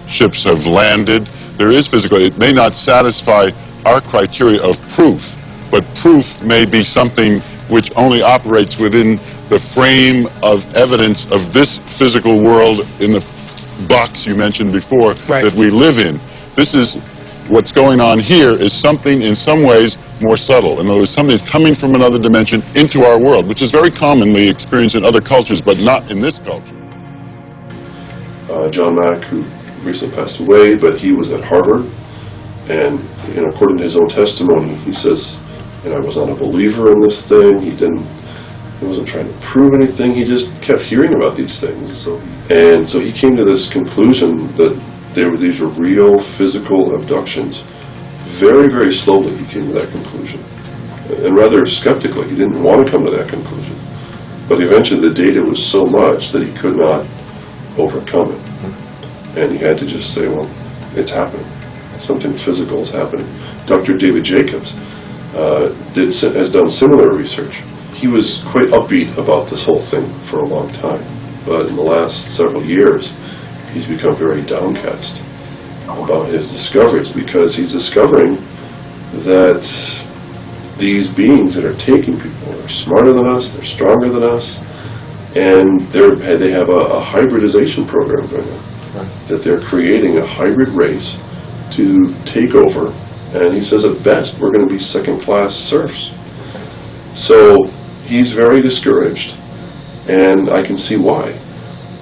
ships have landed. There is physical, it may not satisfy our criteria of proof, but proof may be something which only operates within the frame of evidence of this physical world in the box you mentioned before that we live in. This is what's going on here is something in some ways more subtle. In other words, something is coming from another dimension into our world, which is very commonly experienced in other cultures, but not in this culture. John Mack, who recently passed away, but he was at Harvard, and according to his own testimony, he says, I was not a believer in this thing. He wasn't trying to prove anything. He just kept hearing about these things. So he came to this conclusion that these were real physical abductions. Very, very slowly he came to that conclusion. And rather skeptically, he didn't want to come to that conclusion. But eventually the data was so much that he could not overcome it. And he had to just say, well, it's happening. Something physical is happening. Dr. David Jacobs has done similar research. He was quite upbeat about this whole thing for a long time, but in the last several years, he's become very downcast about his discoveries because he's discovering that these beings that are taking people are smarter than us, they're stronger than us, and they have a hybridization program going on. That they're creating a hybrid race to take over, and he says at best we're going to be second-class serfs. So he's very discouraged, and I can see why.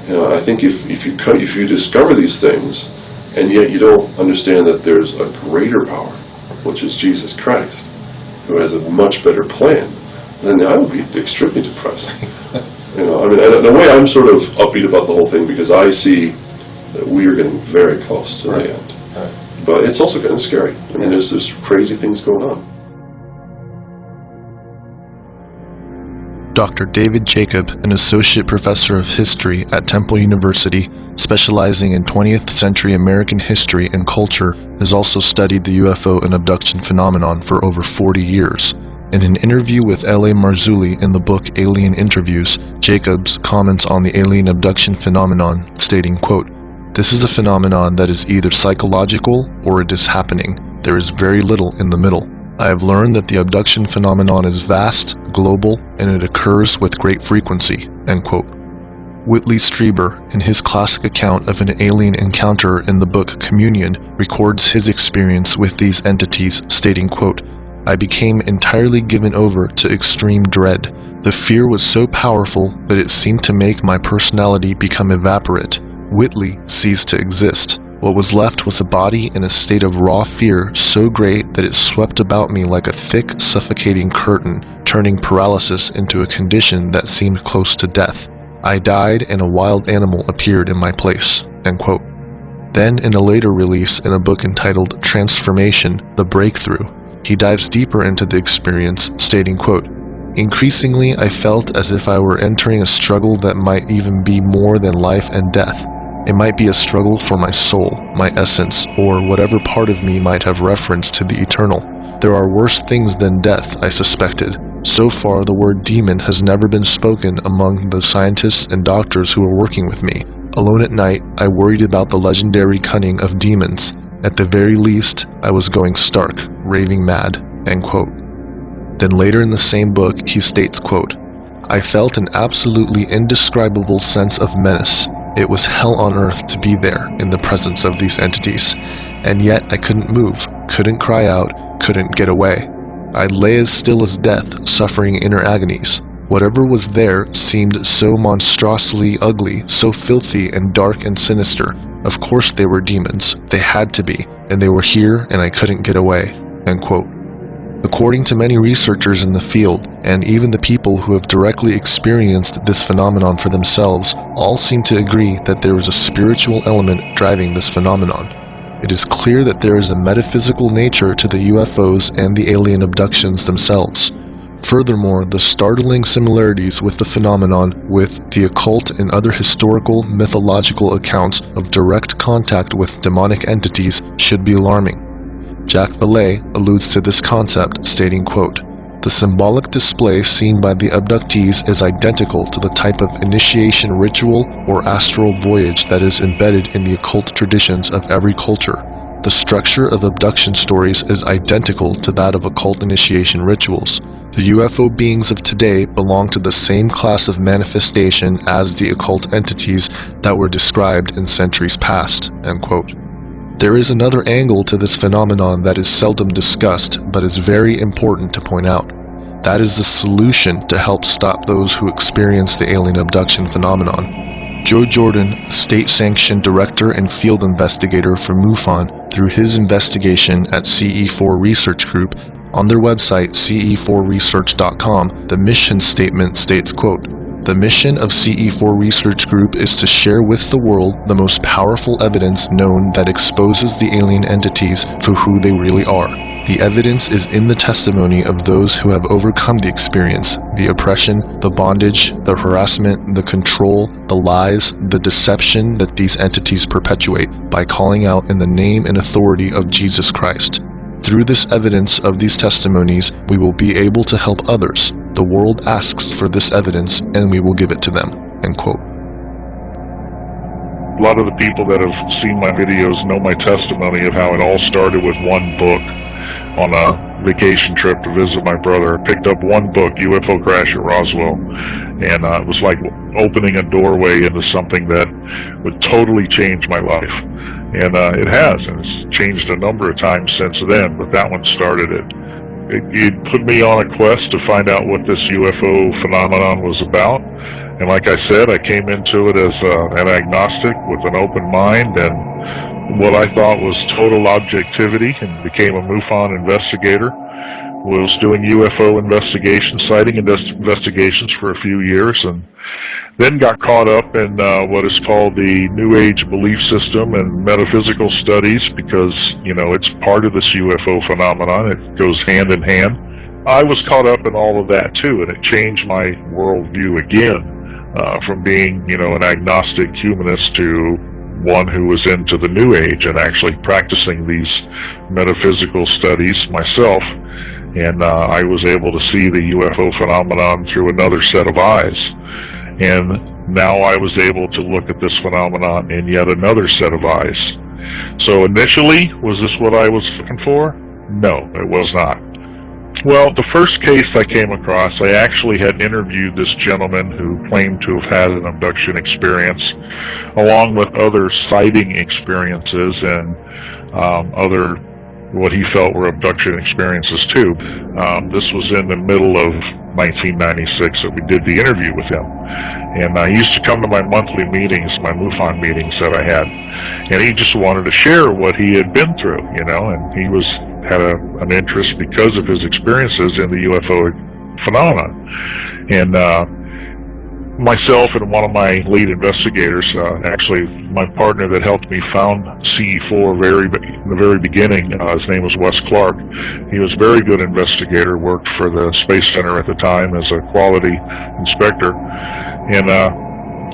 I think if you discover these things, and yet you don't understand that there's a greater power which is Jesus Christ, who has a much better plan, then I would be extremely depressed. You know, I mean, in a way, I'm sort of upbeat about the whole thing because I see that we are getting very close to the end. Right. But it's also kind of scary. I mean, there's crazy things going on. Dr. David Jacob, an associate professor of history at Temple University, specializing in 20th century American history and culture, has also studied the UFO and abduction phenomenon for over 40 years. In an interview with L.A. Marzulli in the book Alien Interviews, Jacobs comments on the alien abduction phenomenon, stating, quote, "This is a phenomenon that is either psychological or it is happening. There is very little in the middle. I have learned that the abduction phenomenon is vast, global, and it occurs with great frequency," end quote. Whitley Strieber, in his classic account of an alien encounter in the book Communion, records his experience with these entities, stating, quote, "I became entirely given over to extreme dread. The fear was so powerful that it seemed to make my personality become evaporate. Whitley ceased to exist. What was left was a body in a state of raw fear so great that it swept about me like a thick, suffocating curtain, turning paralysis into a condition that seemed close to death. I died and a wild animal appeared in my place," end quote. Then, in a later release in a book entitled Transformation, The Breakthrough, he dives deeper into the experience, stating, quote, "Increasingly, I felt as if I were entering a struggle that might even be more than life and death. It might be a struggle for my soul, my essence, or whatever part of me might have reference to the eternal. There are worse things than death, I suspected. So far, the word demon has never been spoken among the scientists and doctors who were working with me. Alone at night, I worried about the legendary cunning of demons. At the very least, I was going stark, raving mad," end quote. Then later in the same book, he states, quote, "I felt an absolutely indescribable sense of menace. It was hell on earth to be there in the presence of these entities, and yet I couldn't move, couldn't cry out, couldn't get away. I lay as still as death, suffering inner agonies. Whatever was there seemed so monstrously ugly, so filthy and dark and sinister. Of course they were demons, they had to be, and they were here and I couldn't get away," end quote. According to many researchers in the field, and even the people who have directly experienced this phenomenon for themselves, all seem to agree that there is a spiritual element driving this phenomenon. It is clear that there is a metaphysical nature to the UFOs and the alien abductions themselves. Furthermore, the startling similarities with the phenomenon with the occult and other historical, mythological accounts of direct contact with demonic entities should be alarming. Jack Valet alludes to this concept, stating, quote, "The symbolic display seen by the abductees is identical to the type of initiation ritual or astral voyage that is embedded in the occult traditions of every culture. The structure of abduction stories is identical to that of occult initiation rituals. The UFO beings of today belong to the same class of manifestation as the occult entities that were described in centuries past," end quote. There is another angle to this phenomenon that is seldom discussed, but is very important to point out. That is the solution to help stop those who experience the alien abduction phenomenon. Joe Jordan, state-sanctioned director and field investigator for MUFON, through his investigation at CE4 Research Group, on their website ce4research.com, the mission statement states, quote, "The mission of CE4 Research Group is to share with the world the most powerful evidence known that exposes the alien entities for who they really are. The evidence is in the testimony of those who have overcome the experience, the oppression, the bondage, the harassment, the control, the lies, the deception that these entities perpetuate by calling out in the name and authority of Jesus Christ. Through this evidence of these testimonies, we will be able to help others. The world asks for this evidence, and we will give it to them," end quote. A lot of the people that have seen my videos know my testimony of how it all started with one book. On a vacation trip to visit my brother, I picked up one book, UFO Crash at Roswell, and it was like opening a doorway into something that would totally change my life. And it has, and it's changed a number of times since then, but that one started it. It put me on a quest to find out what this UFO phenomenon was about. And like I said, I came into it as an agnostic with an open mind, and what I thought was total objectivity and became a MUFON investigator. Was doing UFO investigations, sighting investigations for a few years, and then got caught up in what is called the New Age belief system and metaphysical studies because, you know, it's part of this UFO phenomenon. It goes hand in hand. I was caught up in all of that too, and it changed my worldview again from being, you know, an agnostic humanist to one who was into the New Age and actually practicing these metaphysical studies myself. And I was able to see the UFO phenomenon through another set of eyes. And now I was able to look at this phenomenon in yet another set of eyes. So initially, was this what I was looking for? No, it was not. Well, the first case I came across, I actually had interviewed this gentleman who claimed to have had an abduction experience, along with other sighting experiences and other what he felt were abduction experiences too. This was in the middle of 1996 that we did the interview with him. And he used to come to my monthly meetings, my MUFON meetings that I had. And he just wanted to share what he had been through, you know, and he had an interest because of his experiences in the UFO phenomenon. And myself and one of my lead investigators, actually my partner that helped me found CE4 in the very beginning, his name was Wes Clark. He was a very good investigator, worked for the Space Center at the time as a quality inspector, and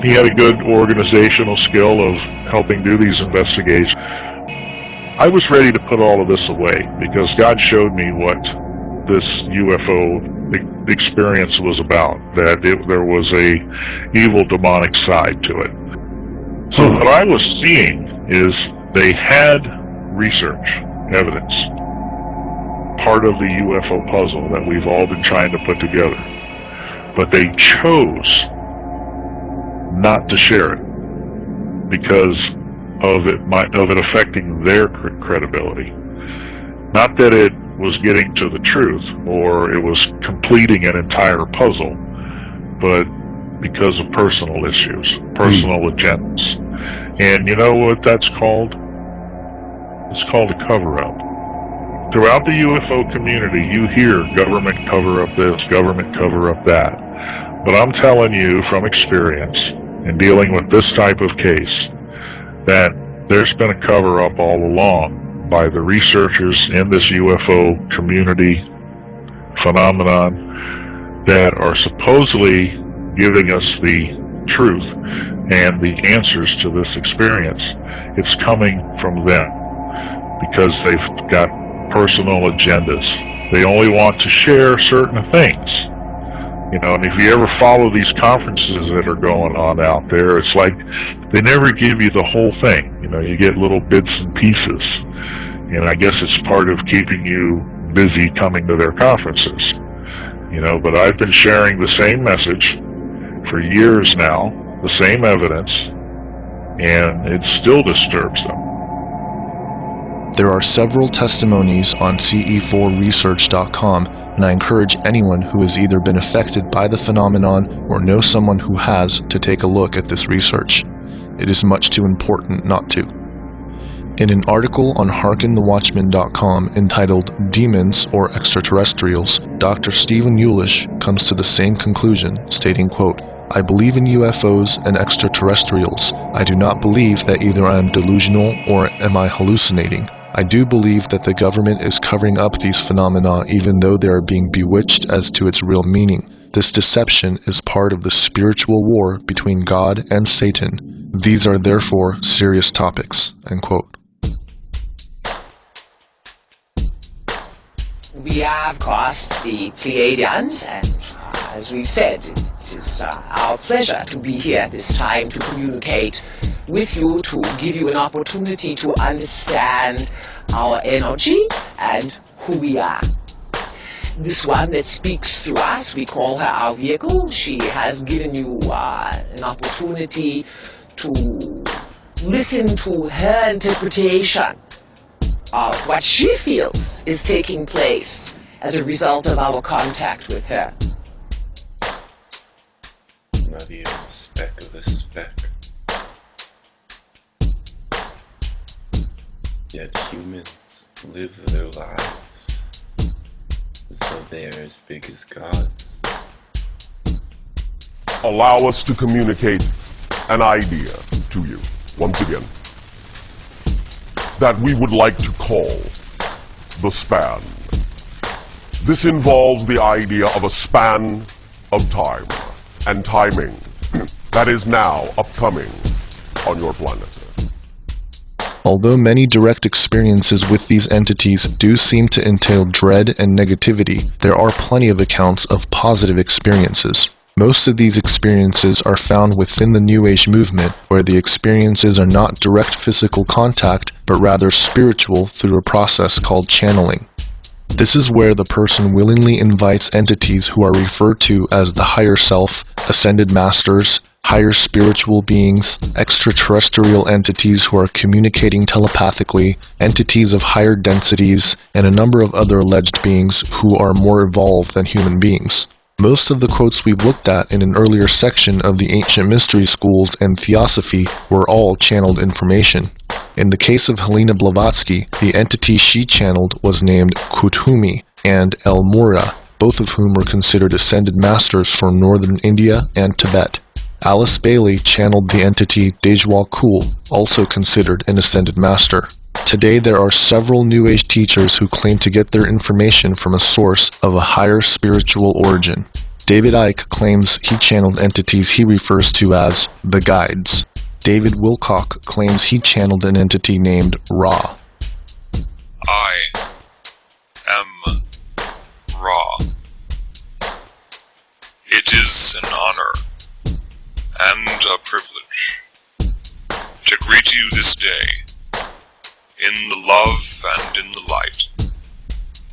he had a good organizational skill of helping do these investigations. I was ready to put all of this away because God showed me what this UFO experience was about, that there was a evil demonic side to it. So what I was seeing is they had research, evidence, part of the UFO puzzle that we've all been trying to put together, but they chose not to share it because of it affecting their credibility. Not that it was getting to the truth or it was completing an entire puzzle, but because of personal issues, personal agendas. And you know what that's called? It's called a cover-up. Throughout the UFO community, you hear government cover-up this, government cover-up that. But I'm telling you from experience in dealing with this type of case that there's been a cover-up all along by the researchers in this UFO community phenomenon that are supposedly giving us the truth and the answers to this experience. It's coming from them because they've got personal agendas. They only want to share certain things. You know, and if you ever follow these conferences that are going on out there, it's like they never give you the whole thing. You know, you get little bits and pieces. And I guess it's part of keeping you busy coming to their conferences. You know, but I've been sharing the same message for years now, the same evidence, and it still disturbs them. There are several testimonies on CE4research.com, and I encourage anyone who has either been affected by the phenomenon or knows someone who has to take a look at this research. It is much too important not to. In an article on HearkenTheWatchman.com entitled Demons or Extraterrestrials, Dr. Stephen Yulish comes to the same conclusion, stating, quote, I believe in UFOs and extraterrestrials. I do not believe that either I am delusional or am I hallucinating. I do believe that the government is covering up these phenomena even though they are being bewitched as to its real meaning. This deception is part of the spiritual war between God and Satan. These are therefore serious topics, end quote. We are, of course, the Pleiadians, and as we've said, it is our pleasure to be here at this time to communicate with you, to give you an opportunity to understand our energy and who we are. This one that speaks through us, we call her our vehicle. She has given you an opportunity to listen to her interpretation of what she feels is taking place as a result of our contact with her. Not even a speck of a speck. Yet humans live their lives as though they are as big as gods. Allow us to communicate an idea to you, once again, that we would like to call the span. This involves the idea of a span of time and timing that is now upcoming on your planet. Although many direct experiences with these entities do seem to entail dread and negativity, there are plenty of accounts of positive experiences. Most of these experiences are found within the New Age movement, where the experiences are not direct physical contact, but rather spiritual through a process called channeling. This is where the person willingly invites entities who are referred to as the higher self, ascended masters, higher spiritual beings, extraterrestrial entities who are communicating telepathically, entities of higher densities, and a number of other alleged beings who are more evolved than human beings. Most of the quotes we've looked at in an earlier section of the ancient mystery schools and theosophy were all channeled information. In the case of Helena Blavatsky, the entity she channeled was named Kuthumi and El Mura, both of whom were considered ascended masters from northern India and Tibet. Alice Bailey channeled the entity Dejwal Kul, also considered an ascended master. Today there are several New Age teachers who claim to get their information from a source of a higher spiritual origin. David Icke claims he channeled entities he refers to as the Guides. David Wilcock claims he channeled an entity named Ra. I am Ra. It is an honor and a privilege to greet you this day in the love and in the light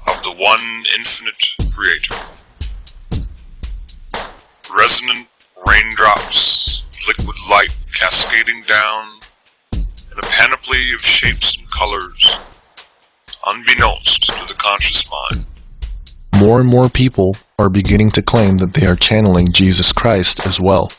of the one infinite Creator. Resonant raindrops, liquid light cascading down in a panoply of shapes and colors, unbeknownst to the conscious mind. More and more people are beginning to claim that they are channeling Jesus Christ as well.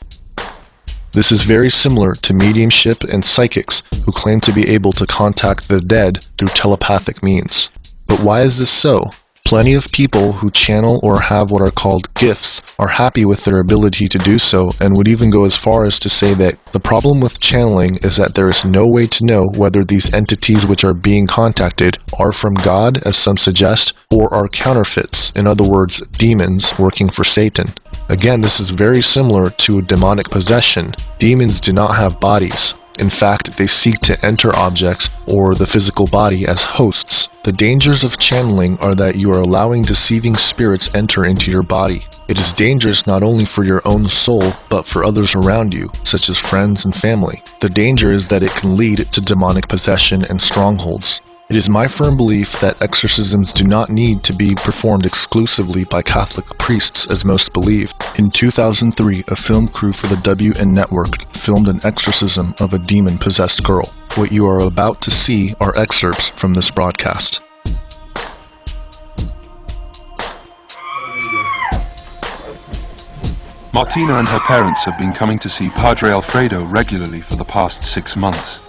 This is very similar to mediumship and psychics who claim to be able to contact the dead through telepathic means. But why is this so? Plenty of people who channel or have what are called gifts are happy with their ability to do so and would even go as far as to say that the problem with channeling is that there is no way to know whether these entities which are being contacted are from God, as some suggest, or are counterfeits, in other words, demons working for Satan. Again, this is very similar to demonic possession. Demons do not have bodies. In fact, they seek to enter objects or the physical body as hosts. The dangers of channeling are that you are allowing deceiving spirits enter into your body. It is dangerous not only for your own soul, but for others around you, such as friends and family. The danger is that it can lead to demonic possession and strongholds. It is my firm belief that exorcisms do not need to be performed exclusively by Catholic priests, as most believe. In 2003, a film crew for the WN Network filmed an exorcism of a demon-possessed girl. What you are about to see are excerpts from this broadcast. Martina and her parents have been coming to see Padre Alfredo regularly for the past 6 months.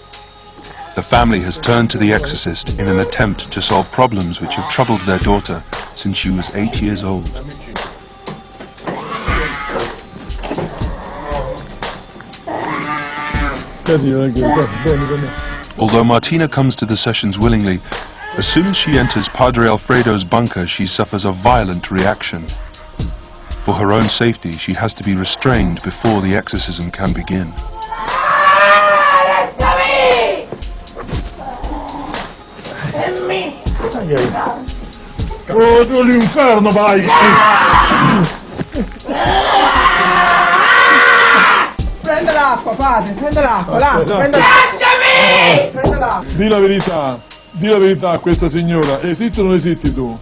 The family has turned to the exorcist in an attempt to solve problems which have troubled their daughter since she was 8 years old. Although Martina comes to the sessions willingly, as soon as she enters Padre Alfredo's bunker, she suffers a violent reaction. For her own safety, she has to be restrained before the exorcism can begin. Oh, tu l'inferno, vai! Prende l'acqua, padre, prende l'acqua, là, prende l'acqua. Lasciami! Prende l'acqua. Di la verità a questa signora, esiste o non esisti tu?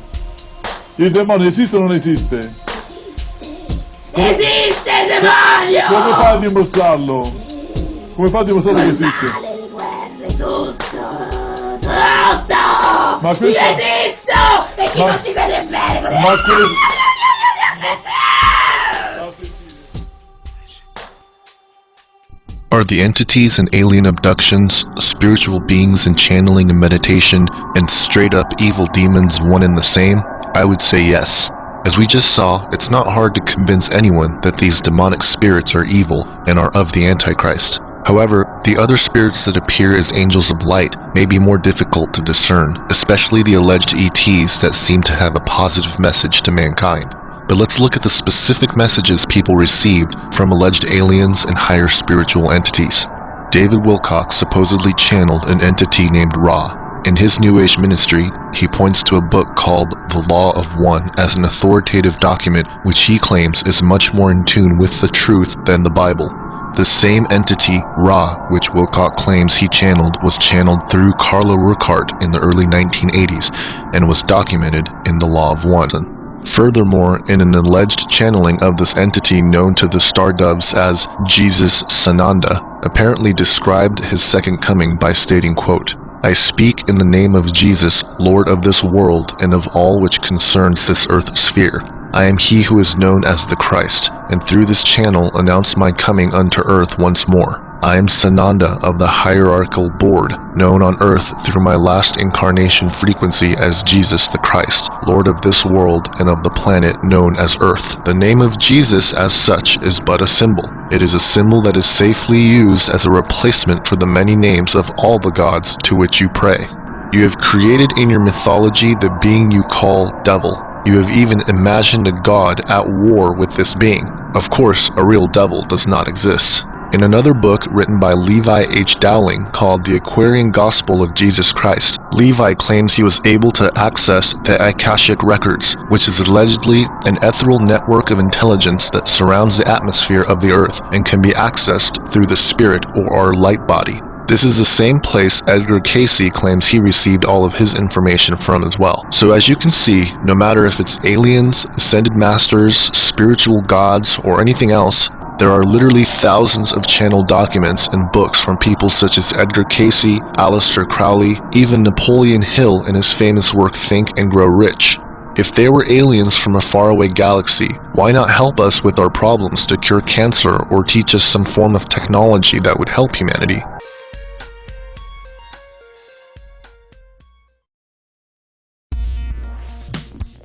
Il demonio esiste o non esiste? Esiste il demonio! Come fai a dimostrarlo? Come fai a dimostrare che esiste? Ma questo... Io esisto! E chi non ci crede bene! Ma questo... Are the entities and alien abductions, spiritual beings and channeling and meditation, and straight-up evil demons one and the same? I would say yes. As we just saw, it's not hard to convince anyone that these demonic spirits are evil and are of the Antichrist. However, the other spirits that appear as angels of light may be more difficult to discern, especially the alleged ETs that seem to have a positive message to mankind. But let's look at the specific messages people received from alleged aliens and higher spiritual entities. David Wilcox supposedly channeled an entity named Ra. In his New Age ministry, he points to a book called The Law of One as an authoritative document which he claims is much more in tune with the truth than the Bible. The same entity, Ra, which Wilcox claims he channeled, was channeled through Carla Ruckart in the early 1980s and was documented in The Law of One. Furthermore, in an alleged channeling of this entity known to the Star Doves as Jesus Sananda, apparently described his second coming by stating, quote, "I speak in the name of Jesus, Lord of this world and of all which concerns this earth sphere. I am he who is known as the Christ, and through this channel announce my coming unto earth once more. I am Sananda of the hierarchical board, known on earth through my last incarnation frequency as Jesus the Christ, Lord of this world and of the planet known as Earth. The name of Jesus as such is but a symbol. It is a symbol that is safely used as a replacement for the many names of all the gods to which you pray. You have created in your mythology the being you call devil. You have even imagined a god at war with this being. Of course, a real devil does not exist." In another book written by Levi H. Dowling called The Aquarian Gospel of Jesus Christ, Levi claims he was able to access the Akashic Records, which is allegedly an ethereal network of intelligence that surrounds the atmosphere of the earth and can be accessed through the spirit or our light body. This is the same place Edgar Cayce claims he received all of his information from as well. So as you can see, no matter if it's aliens, ascended masters, spiritual gods, or anything else, there are literally thousands of channeled documents and books from people such as Edgar Cayce, Aleister Crowley, even Napoleon Hill in his famous work Think and Grow Rich. If they were aliens from a faraway galaxy, why not help us with our problems to cure cancer or teach us some form of technology that would help humanity?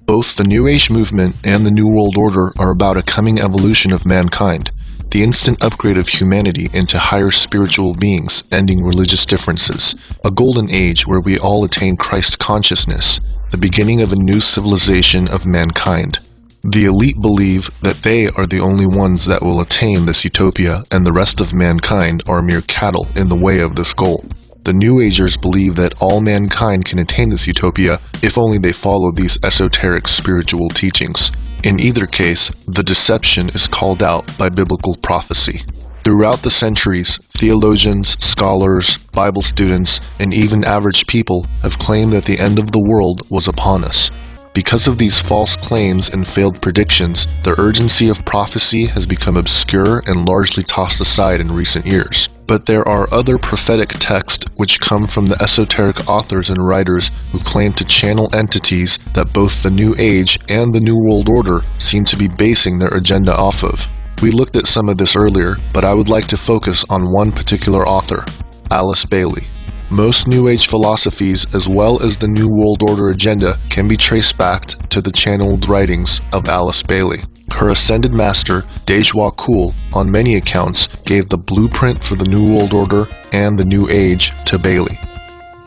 Both the New Age movement and the New World Order are about a coming evolution of mankind, the instant upgrade of humanity into higher spiritual beings, ending religious differences, a golden age where we all attain Christ consciousness, the beginning of a new civilization of mankind. The elite believe that they are the only ones that will attain this utopia, and the rest of mankind are mere cattle in the way of this goal. The New Agers believe that all mankind can attain this utopia if only they follow these esoteric spiritual teachings. In either case, the deception is called out by biblical prophecy. Throughout the centuries, theologians, scholars, Bible students, and even average people have claimed that the end of the world was upon us. Because of these false claims and failed predictions, the urgency of prophecy has become obscure and largely tossed aside in recent years. But there are other prophetic texts which come from the esoteric authors and writers who claim to channel entities that both the New Age and the New World Order seem to be basing their agenda off of. We looked at some of this earlier, but I would like to focus on one particular author, Alice Bailey. Most New Age philosophies, as well as the New World Order agenda, can be traced back to the channeled writings of Alice Bailey. Her ascended master, Dejwa Kul, on many accounts, gave the blueprint for the New World Order and the New Age to Bailey.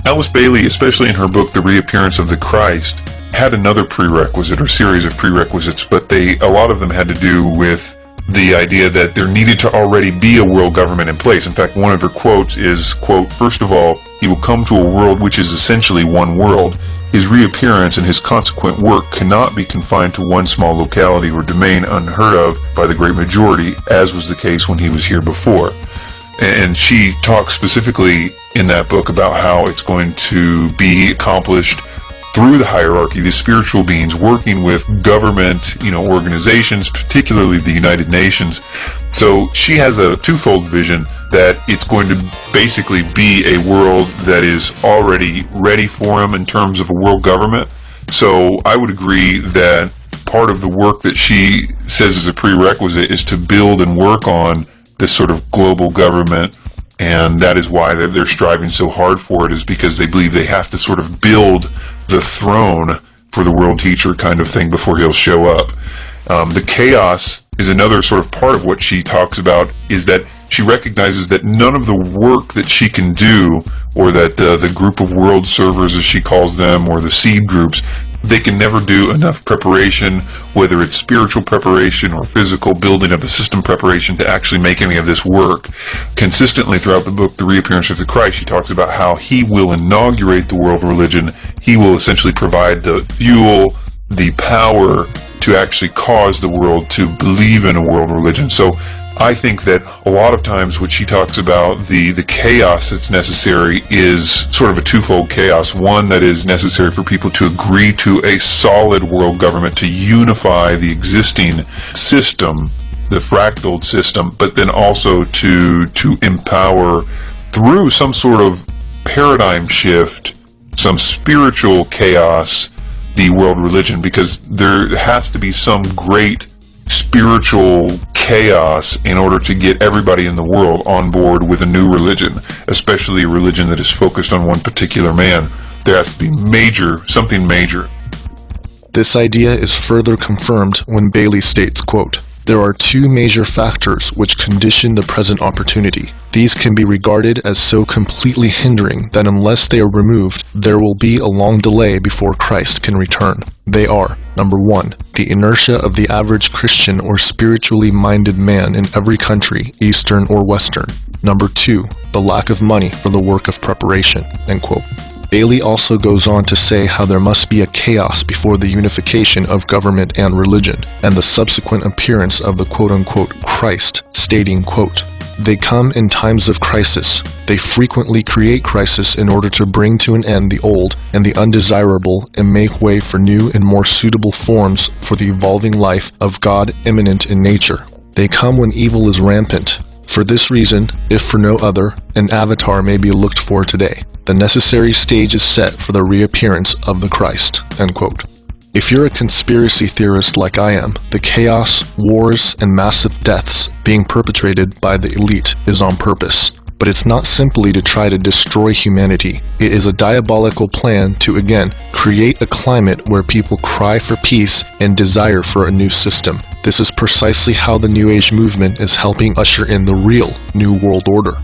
Alice Bailey, especially in her book The Reappearance of the Christ, had another prerequisite or series of prerequisites, but a lot of them had to do with the idea that there needed to already be a world government in place. In fact, one of her quotes is, quote, "First of all, he will come to a world which is essentially one world. His reappearance and his consequent work cannot be confined to one small locality or domain unheard of by the great majority, as was the case when he was here before." And she talks specifically in that book about how it's going to be accomplished through the hierarchy, the spiritual beings working with government, organizations, particularly the United Nations. So she has a twofold vision that it's going to basically be a world that is already ready for him in terms of a world government. So I would agree that part of the work that she says is a prerequisite is to build and work on this sort of global government, and that is why they're striving so hard for it, is because they believe they have to sort of build the throne for the world teacher kind of thing before he'll show up. The chaos is another sort of part of what she talks about, is that she recognizes that none of the work that she can do, or that the group of world servers, as she calls them, or the seed groups, they can never do enough preparation, whether it's spiritual preparation or physical building of the system preparation, to actually make any of this work. Consistently throughout the book, The Reappearance of the Christ, she talks about how he will inaugurate the world religion. He will essentially provide the fuel, the power to actually cause the world to believe in a world religion. So I think that a lot of times when she talks about the chaos that's necessary is sort of a twofold chaos. One, that is necessary for people to agree to a solid world government to unify the existing system, the fractaled system, but then also to empower through some sort of paradigm shift, some spiritual chaos, the world religion, because there has to be some great spiritual chaos in order to get everybody in the world on board with a new religion, especially a religion that is focused on one particular man. There has to be something major. This idea is further confirmed when Bailey states, quote, "There are two major factors which condition the present opportunity. These can be regarded as so completely hindering that unless they are removed, there will be a long delay before Christ can return. They are, number one, the inertia of the average Christian or spiritually minded man in every country, Eastern or Western. Number two, the lack of money for the work of preparation," end quote. Bailey also goes on to say how there must be a chaos before the unification of government and religion, and the subsequent appearance of the quote-unquote Christ, stating, quote, "They come in times of crisis. They frequently create crisis in order to bring to an end the old and the undesirable and make way for new and more suitable forms for the evolving life of God immanent in nature. They come when evil is rampant. For this reason, if for no other, an avatar may be looked for today. The necessary stage is set for the reappearance of the Christ," end quote. If you're a conspiracy theorist like I am, the chaos, wars, and massive deaths being perpetrated by the elite is on purpose. But it's not simply to try to destroy humanity. It is a diabolical plan to, again, create a climate where people cry for peace and desire for a new system. This is precisely how the New Age movement is helping usher in the real New World Order.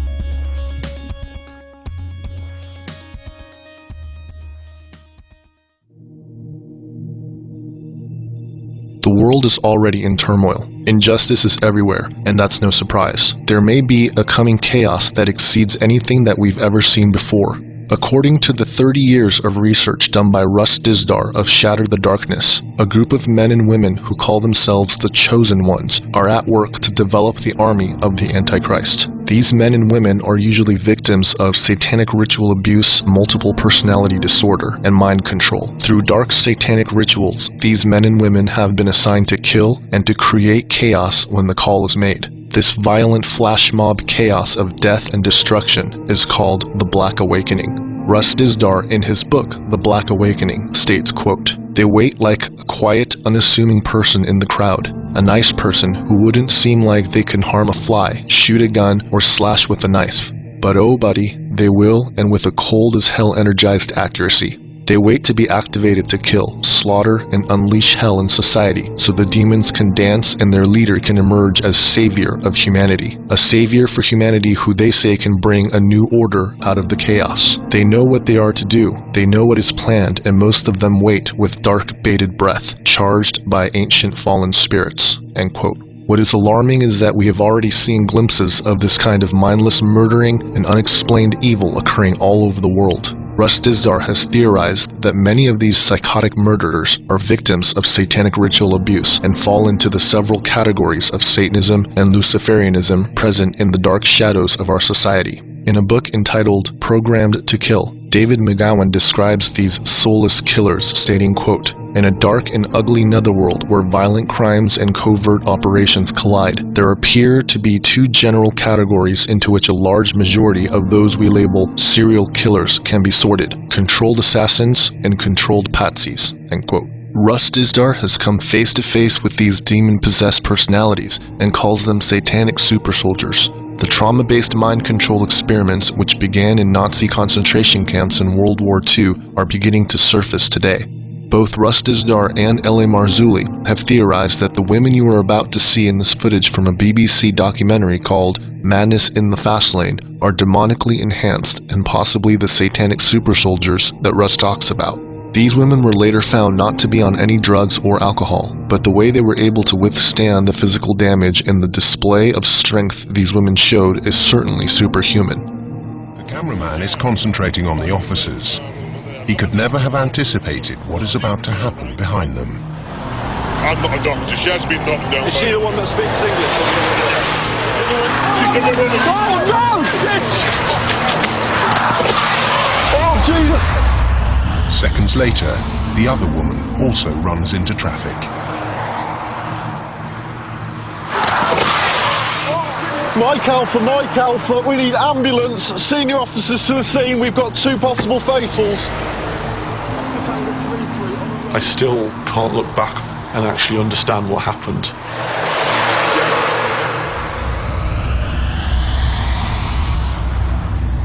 The world is already in turmoil. Injustice is everywhere, and that's no surprise. There may be a coming chaos that exceeds anything that we've ever seen before. According to the 30 years of research done by Russ Dizdar of Shatter the Darkness, a group of men and women who call themselves the Chosen Ones are at work to develop the army of the Antichrist. These men and women are usually victims of satanic ritual abuse, multiple personality disorder, and mind control. Through dark satanic rituals, these men and women have been assigned to kill and to create chaos when the call is made. This violent flash mob chaos of death and destruction is called the Black Awakening. Russ Dizdar, in his book, The Black Awakening, states, quote, "They wait like a quiet, unassuming person in the crowd, a nice person who wouldn't seem like they can harm a fly, shoot a gun, or slash with a knife. But oh buddy, they will, and with a cold as hell energized accuracy. They wait to be activated to kill, slaughter, and unleash hell in society so the demons can dance and their leader can emerge as savior of humanity. A savior for humanity who they say can bring a new order out of the chaos. They know what they are to do, they know what is planned, and most of them wait with dark bated breath, charged by ancient fallen spirits," end quote. What is alarming is that we have already seen glimpses of this kind of mindless murdering and unexplained evil occurring all over the world. Russ Dizdar has theorized that many of these psychotic murderers are victims of satanic ritual abuse and fall into the several categories of Satanism and Luciferianism present in the dark shadows of our society. In a book entitled Programmed to Kill, David McGowan describes these soulless killers, stating, quote, "In a dark and ugly netherworld where violent crimes and covert operations collide, there appear to be two general categories into which a large majority of those we label serial killers can be sorted: controlled assassins and controlled patsies," end quote. Rust Izdar has come face to face with these demon-possessed personalities and calls them satanic super soldiers. The trauma-based mind control experiments which began in Nazi concentration camps in World War II are beginning to surface today. Both Rust Izdar and L.A. Marzulli have theorized that the women you are about to see in this footage from a BBC documentary called Madness in the Fast Lane are demonically enhanced and possibly the satanic super soldiers that Rust talks about. These women were later found not to be on any drugs or alcohol, but the way they were able to withstand the physical damage and the display of strength these women showed is certainly superhuman. The cameraman is concentrating on the officers. He could never have anticipated what is about to happen behind them. I'm not a doctor. She has been knocked down. Is she the one that speaks English? Oh, no! Oh, Jesus! Seconds later, the other woman also runs into traffic. Mike Alpha, we need ambulance. Senior officers to the scene. We've got 2 possible fatals. I still can't look back and actually understand what happened.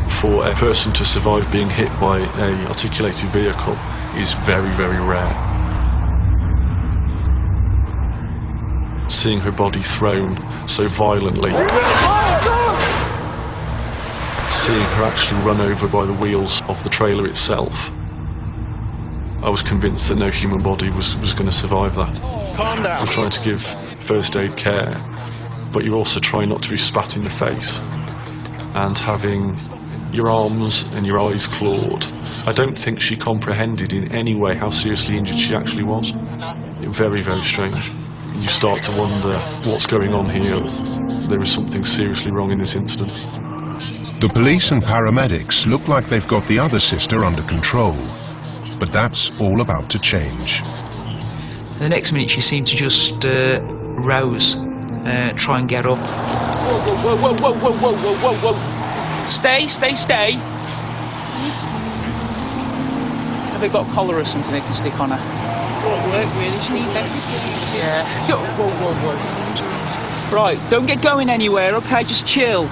For a person to survive being hit by an articulated vehicle is very, very rare. Seeing her body thrown so violently, seeing her actually run over by the wheels of the trailer itself, I was convinced that no human body was going to survive that. Calm down. I'm trying to give first aid care, but you're also trying not to be spat in the face and having your arms and your eyes clawed. I don't think she comprehended in any way how seriously injured she actually was. Very, very strange. You start to wonder what's going on here. There is something seriously wrong in this incident. The police and paramedics look like they've got the other sister under control, but that's all about to change. The next minute she seemed to just rouse, try and get up. Whoa, whoa, whoa, whoa, whoa, whoa, whoa, whoa. Stay. Have they got a collar or something they can stick on her? Won't work really, she needs that. Yeah. Whoa. Right, don't get going anywhere, okay? Just chill,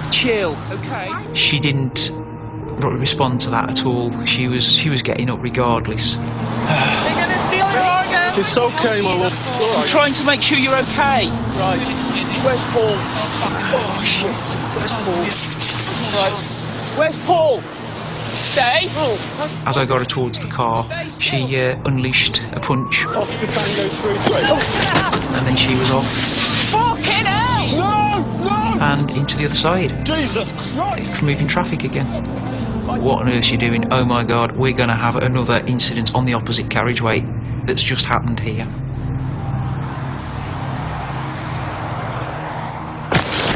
okay? She didn't respond to that at all. She was getting up regardless. They're gonna steal your organ. It's okay, my love. I'm trying to make sure you're okay. Right. Where's Paul? Oh shit. Where's Paul? Right. Where's Paul? Stay. As I got her towards the car, she unleashed a punch. Oscar Tango 3-3. And then she was off. Fucking hell! No! And into the other side. Jesus Christ! Moving traffic again. What on earth are you doing? Oh my god, we're going to have another incident on the opposite carriageway that's just happened here.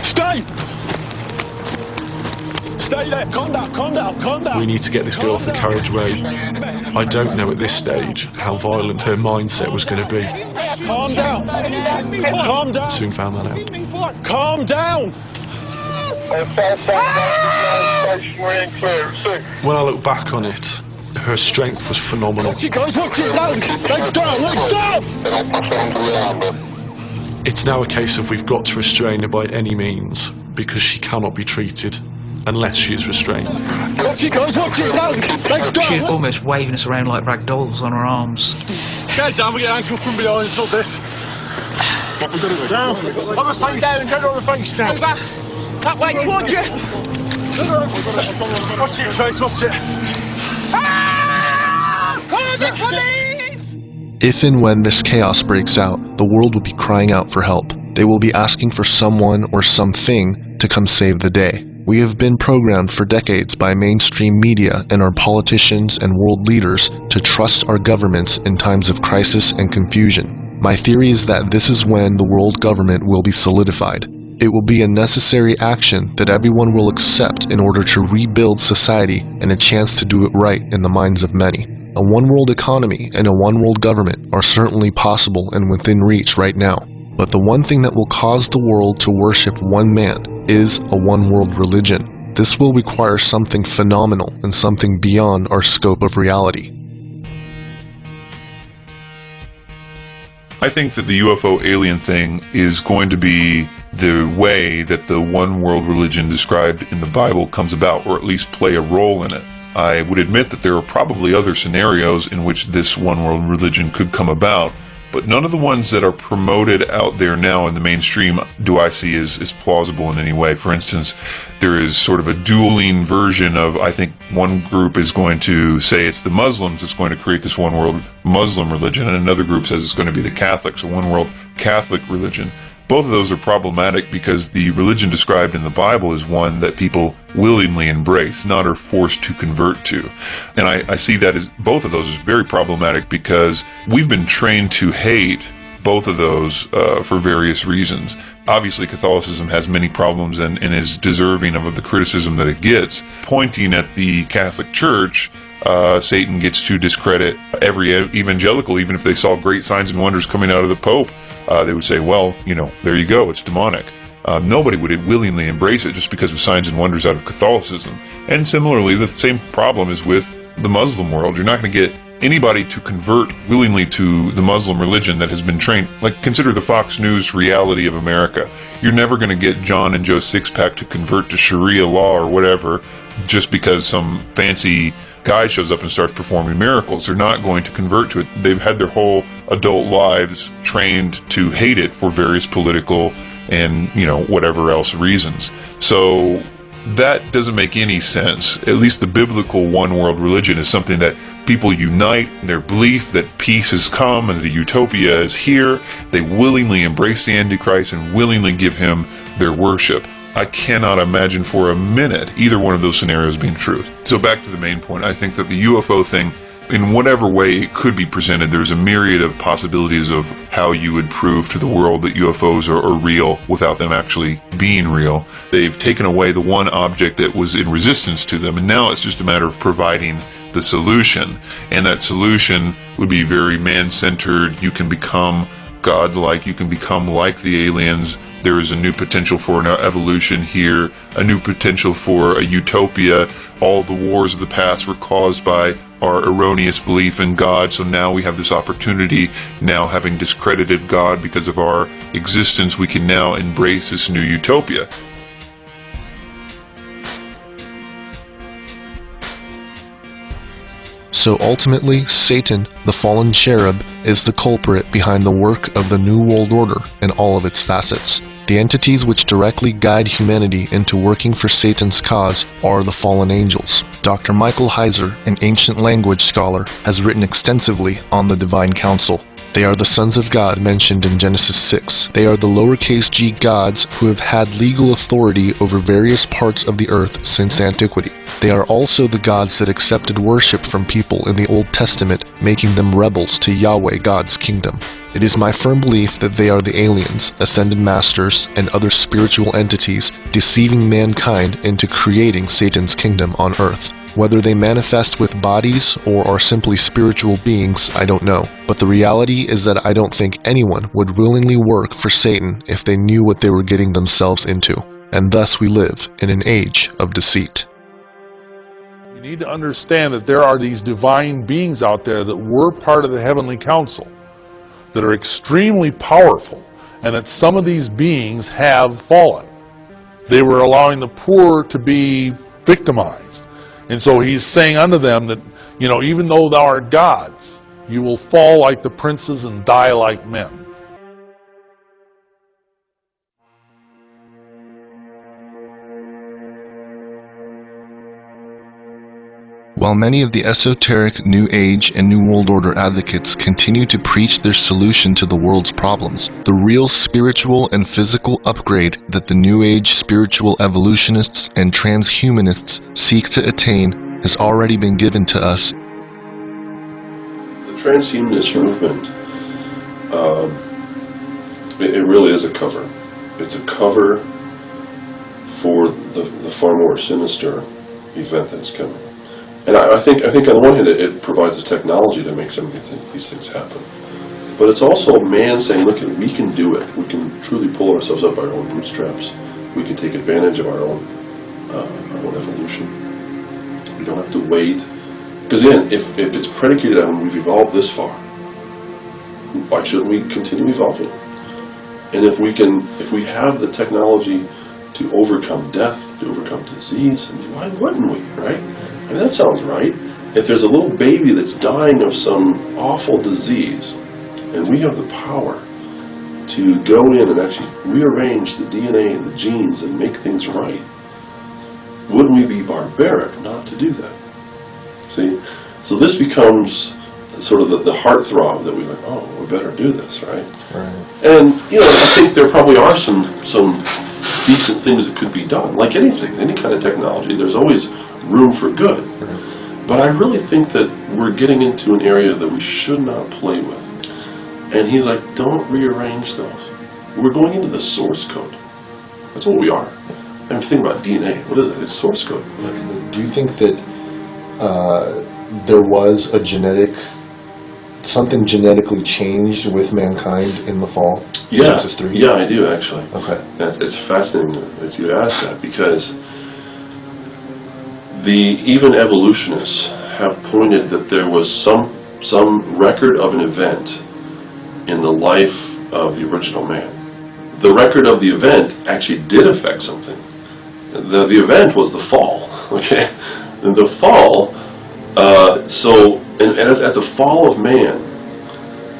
Stay! Stay there! Calm down! We need to get this girl off the carriageway. I don't know at this stage how violent her mindset was going to be. Calm down! Soon found that out. Calm down! When I look back on it, her strength was phenomenal. Watch it, guys! Watch it! Legs down! It's now a case of we've got to restrain her by any means, because she cannot be treated unless she is restrained. Watch it, guys! Watch it! Legs down! She's almost waving us around like rag dolls on her arms. Get down, we get ankle from behind, it's not this. We've got to go down. On the flank down, turn on the flanks down. That way, towards you! Watch it, Trace, watch it. Call the police! If and when this chaos breaks out, the world will be crying out for help. They will be asking for someone or something to come save the day. We have been programmed for decades by mainstream media and our politicians and world leaders to trust our governments in times of crisis and confusion. My theory is that this is when the world government will be solidified. It will be a necessary action that everyone will accept in order to rebuild society and a chance to do it right in the minds of many. A one-world economy and a one-world government are certainly possible and within reach right now. But the one thing that will cause the world to worship one man is a one-world religion. This will require something phenomenal and something beyond our scope of reality. I think that the UFO alien thing is going to be the way that the one world religion described in the Bible comes about, or at least play a role in it. I would admit that there are probably other scenarios in which this one world religion could come about, but none of the ones that are promoted out there now in the mainstream do I see as plausible in any way. For instance, there is sort of a dueling version of, I think one group is going to say it's the Muslims that's going to create this one world Muslim religion, and another group says it's going to be the Catholics, a one world Catholic religion. Both of those are problematic because the religion described in the Bible is one that people willingly embrace, not are forced to convert to. And I see that as both of those as very problematic because we've been trained to hate both of those for various reasons. Obviously, Catholicism has many problems and is deserving of the criticism that it gets. Pointing at the Catholic Church, Satan gets to discredit every evangelical, even if they saw great signs and wonders coming out of the Pope. They would say, well, there you go, it's demonic. Nobody would willingly embrace it just because of signs and wonders out of Catholicism. And similarly, the same problem is with the Muslim world. You're not going to get anybody to convert willingly to the Muslim religion that has been trained. Like, consider the Fox News reality of America. You're never going to get John and Joe Sixpack to convert to Sharia law or whatever just because some fancy guy shows up and starts performing miracles. They're not going to convert to it. They've had their whole adult lives trained to hate it for various political and, whatever else reasons. So that doesn't make any sense. At least the biblical one world religion is something that people unite in their belief that peace has come and the utopia is here. They willingly embrace the Antichrist and willingly give him their worship. I cannot imagine for a minute either one of those scenarios being true. So back to the main point, I think that the UFO thing, in whatever way it could be presented, there's a myriad of possibilities of how you would prove to the world that UFOs are real without them actually being real. They've taken away the one object that was in resistance to them, and now it's just a matter of providing the solution. And that solution would be very man-centered. You can become godlike, you can become like the aliens. There is a new potential for an evolution here, a new potential for a utopia. All the wars of the past were caused by our erroneous belief in God, so now we have this opportunity. Now, having discredited God because of our existence, we can now embrace this new utopia. So ultimately, Satan, the fallen cherub, is the culprit behind the work of the New World Order in all of its facets. The entities which directly guide humanity into working for Satan's cause are the fallen angels. Dr. Michael Heiser, an ancient language scholar, has written extensively on the Divine Council. They are the sons of God mentioned in Genesis 6. They are the lowercase g gods who have had legal authority over various parts of the earth since antiquity. They are also the gods that accepted worship from people in the Old Testament, making them rebels to Yahweh God's kingdom. It is my firm belief that they are the aliens, ascended masters, and other spiritual entities deceiving mankind into creating Satan's kingdom on earth. Whether they manifest with bodies or are simply spiritual beings, I don't know. But the reality is that I don't think anyone would willingly work for Satan if they knew what they were getting themselves into. And thus we live in an age of deceit. You need to understand that there are these divine beings out there that were part of the Heavenly Council that are extremely powerful, and that some of these beings have fallen. They were allowing the poor to be victimized. And so he's saying unto them that, even though thou art gods, you will fall like the princes and die like men. While many of the esoteric New Age and New World Order advocates continue to preach their solution to the world's problems, the real spiritual and physical upgrade that the New Age spiritual evolutionists and transhumanists seek to attain has already been given to us. The transhumanist movement, it really is a cover. It's a cover for the far more sinister event that's coming. And I think on the one hand, it provides the technology to make some of these things happen. But it's also man saying, look, we can do it. We can truly pull ourselves up by our own bootstraps. We can take advantage of our own evolution. We don't have to wait. Because again, if it's predicated on we've evolved this far, why shouldn't we continue evolving? And if we have the technology to overcome death, to overcome disease, why wouldn't we, right? I mean, that sounds right. If there's a little baby that's dying of some awful disease, and we have the power to go in and actually rearrange the DNA and the genes and make things right, wouldn't we be barbaric not to do that? See? So this becomes sort of the heartthrob that we're like, oh, we better do this, right? Right. And, you know, I think there probably are some decent things that could be done. Like anything, any kind of technology, there's always room for good. But I really think that we're getting into an area that we should not play with. And he's like, don't rearrange those. We're going into the source code. That's what we are. I'm thinking about DNA. What is it? It's source code. Do you think that there was something genetically changed with mankind in the fall? Yeah, Genesis 3? yeah, I do actually. Okay. It's fascinating that you ask that, because even evolutionists have pointed that there was some record of an event in the life of the original man. The record of the event actually did affect something. The event was the fall, okay? And the fall, at the fall of man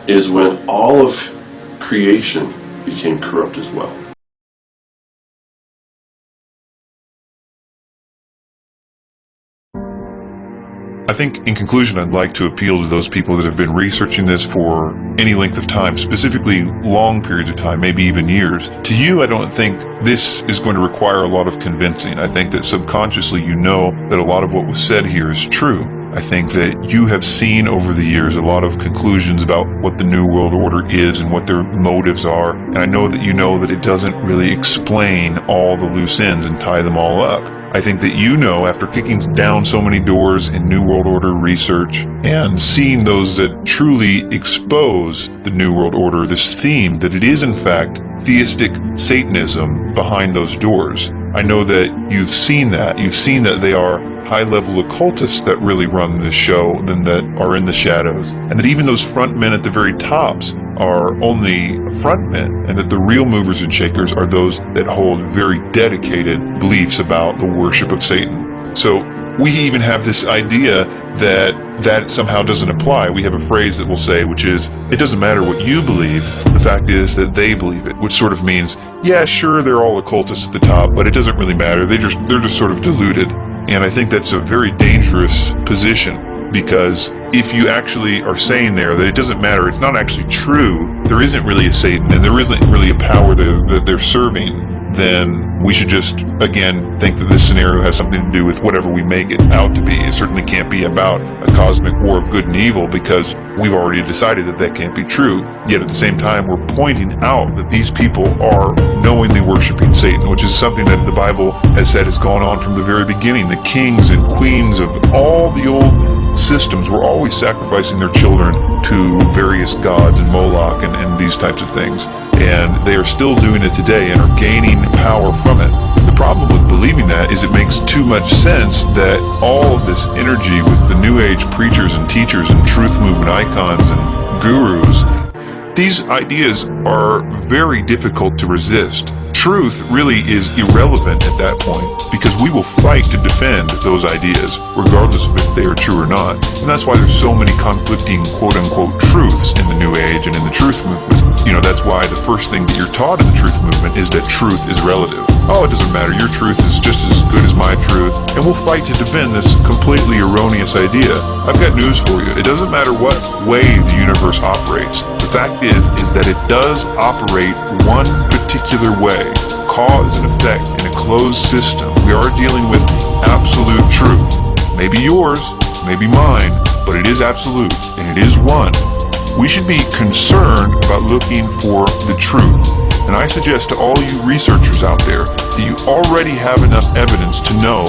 is when all of creation became corrupt as well. I think, in conclusion, I'd like to appeal to those people that have been researching this for any length of time, specifically long periods of time, maybe even years. To you, I don't think this is going to require a lot of convincing. I think that subconsciously you know that a lot of what was said here is true. I think that you have seen over the years a lot of conclusions about what the New World Order is and what their motives are, and I know that you know that it doesn't really explain all the loose ends and tie them all up. I think that you know, after kicking down so many doors in New World Order research and seeing those that truly expose the New World Order, this theme, that it is in fact theistic Satanism behind those doors. I know that you've seen that. You've seen that they are high-level occultists that really run this show than that are in the shadows, and that even those front men at the very tops are only front men, and that the real movers and shakers are those that hold very dedicated beliefs about the worship of Satan. So we even have this idea that somehow doesn't apply. We have a phrase that we'll say, which is, it doesn't matter what you believe, the fact is that they believe it, which sort of means, yeah, sure, they're all occultists at the top, but it doesn't really matter. They're just sort of deluded. And I think that's a very dangerous position, because if you actually are saying there that it doesn't matter, it's not actually true, there isn't really a Satan, and there isn't really a power that they're serving, then we should just, again, think that this scenario has something to do with whatever we make it out to be. It certainly can't be about a cosmic war of good and evil, because we've already decided that that can't be true. Yet at the same time, we're pointing out that these people are knowingly worshiping Satan, which is something that the Bible has said has gone on from the very beginning. The kings and queens of all the old systems were always sacrificing their children to various gods and Moloch and these types of things. And they are still doing it today and are gaining power from it. The problem with believing that is it makes too much sense that all of this energy with the New Age preachers and teachers and truth movement icons and gurus, these ideas are very difficult to resist. Truth really is irrelevant at that point, because we will fight to defend those ideas, regardless of if they are true or not. And that's why there's so many conflicting quote-unquote truths in the New Age and in the truth movement. You know, that's why the first thing that you're taught in the truth movement is that truth is relative. Oh, it doesn't matter, your truth is just as good as my truth, and we'll fight to defend this completely erroneous idea. I've got news for you. It doesn't matter what way the universe operates. The fact is that it does operate one particular way, cause and effect in a closed system. We are dealing with absolute truth. Maybe yours, maybe mine, but it is absolute, and it is one. We should be concerned about looking for the truth. And I suggest to all you researchers out there that you already have enough evidence to know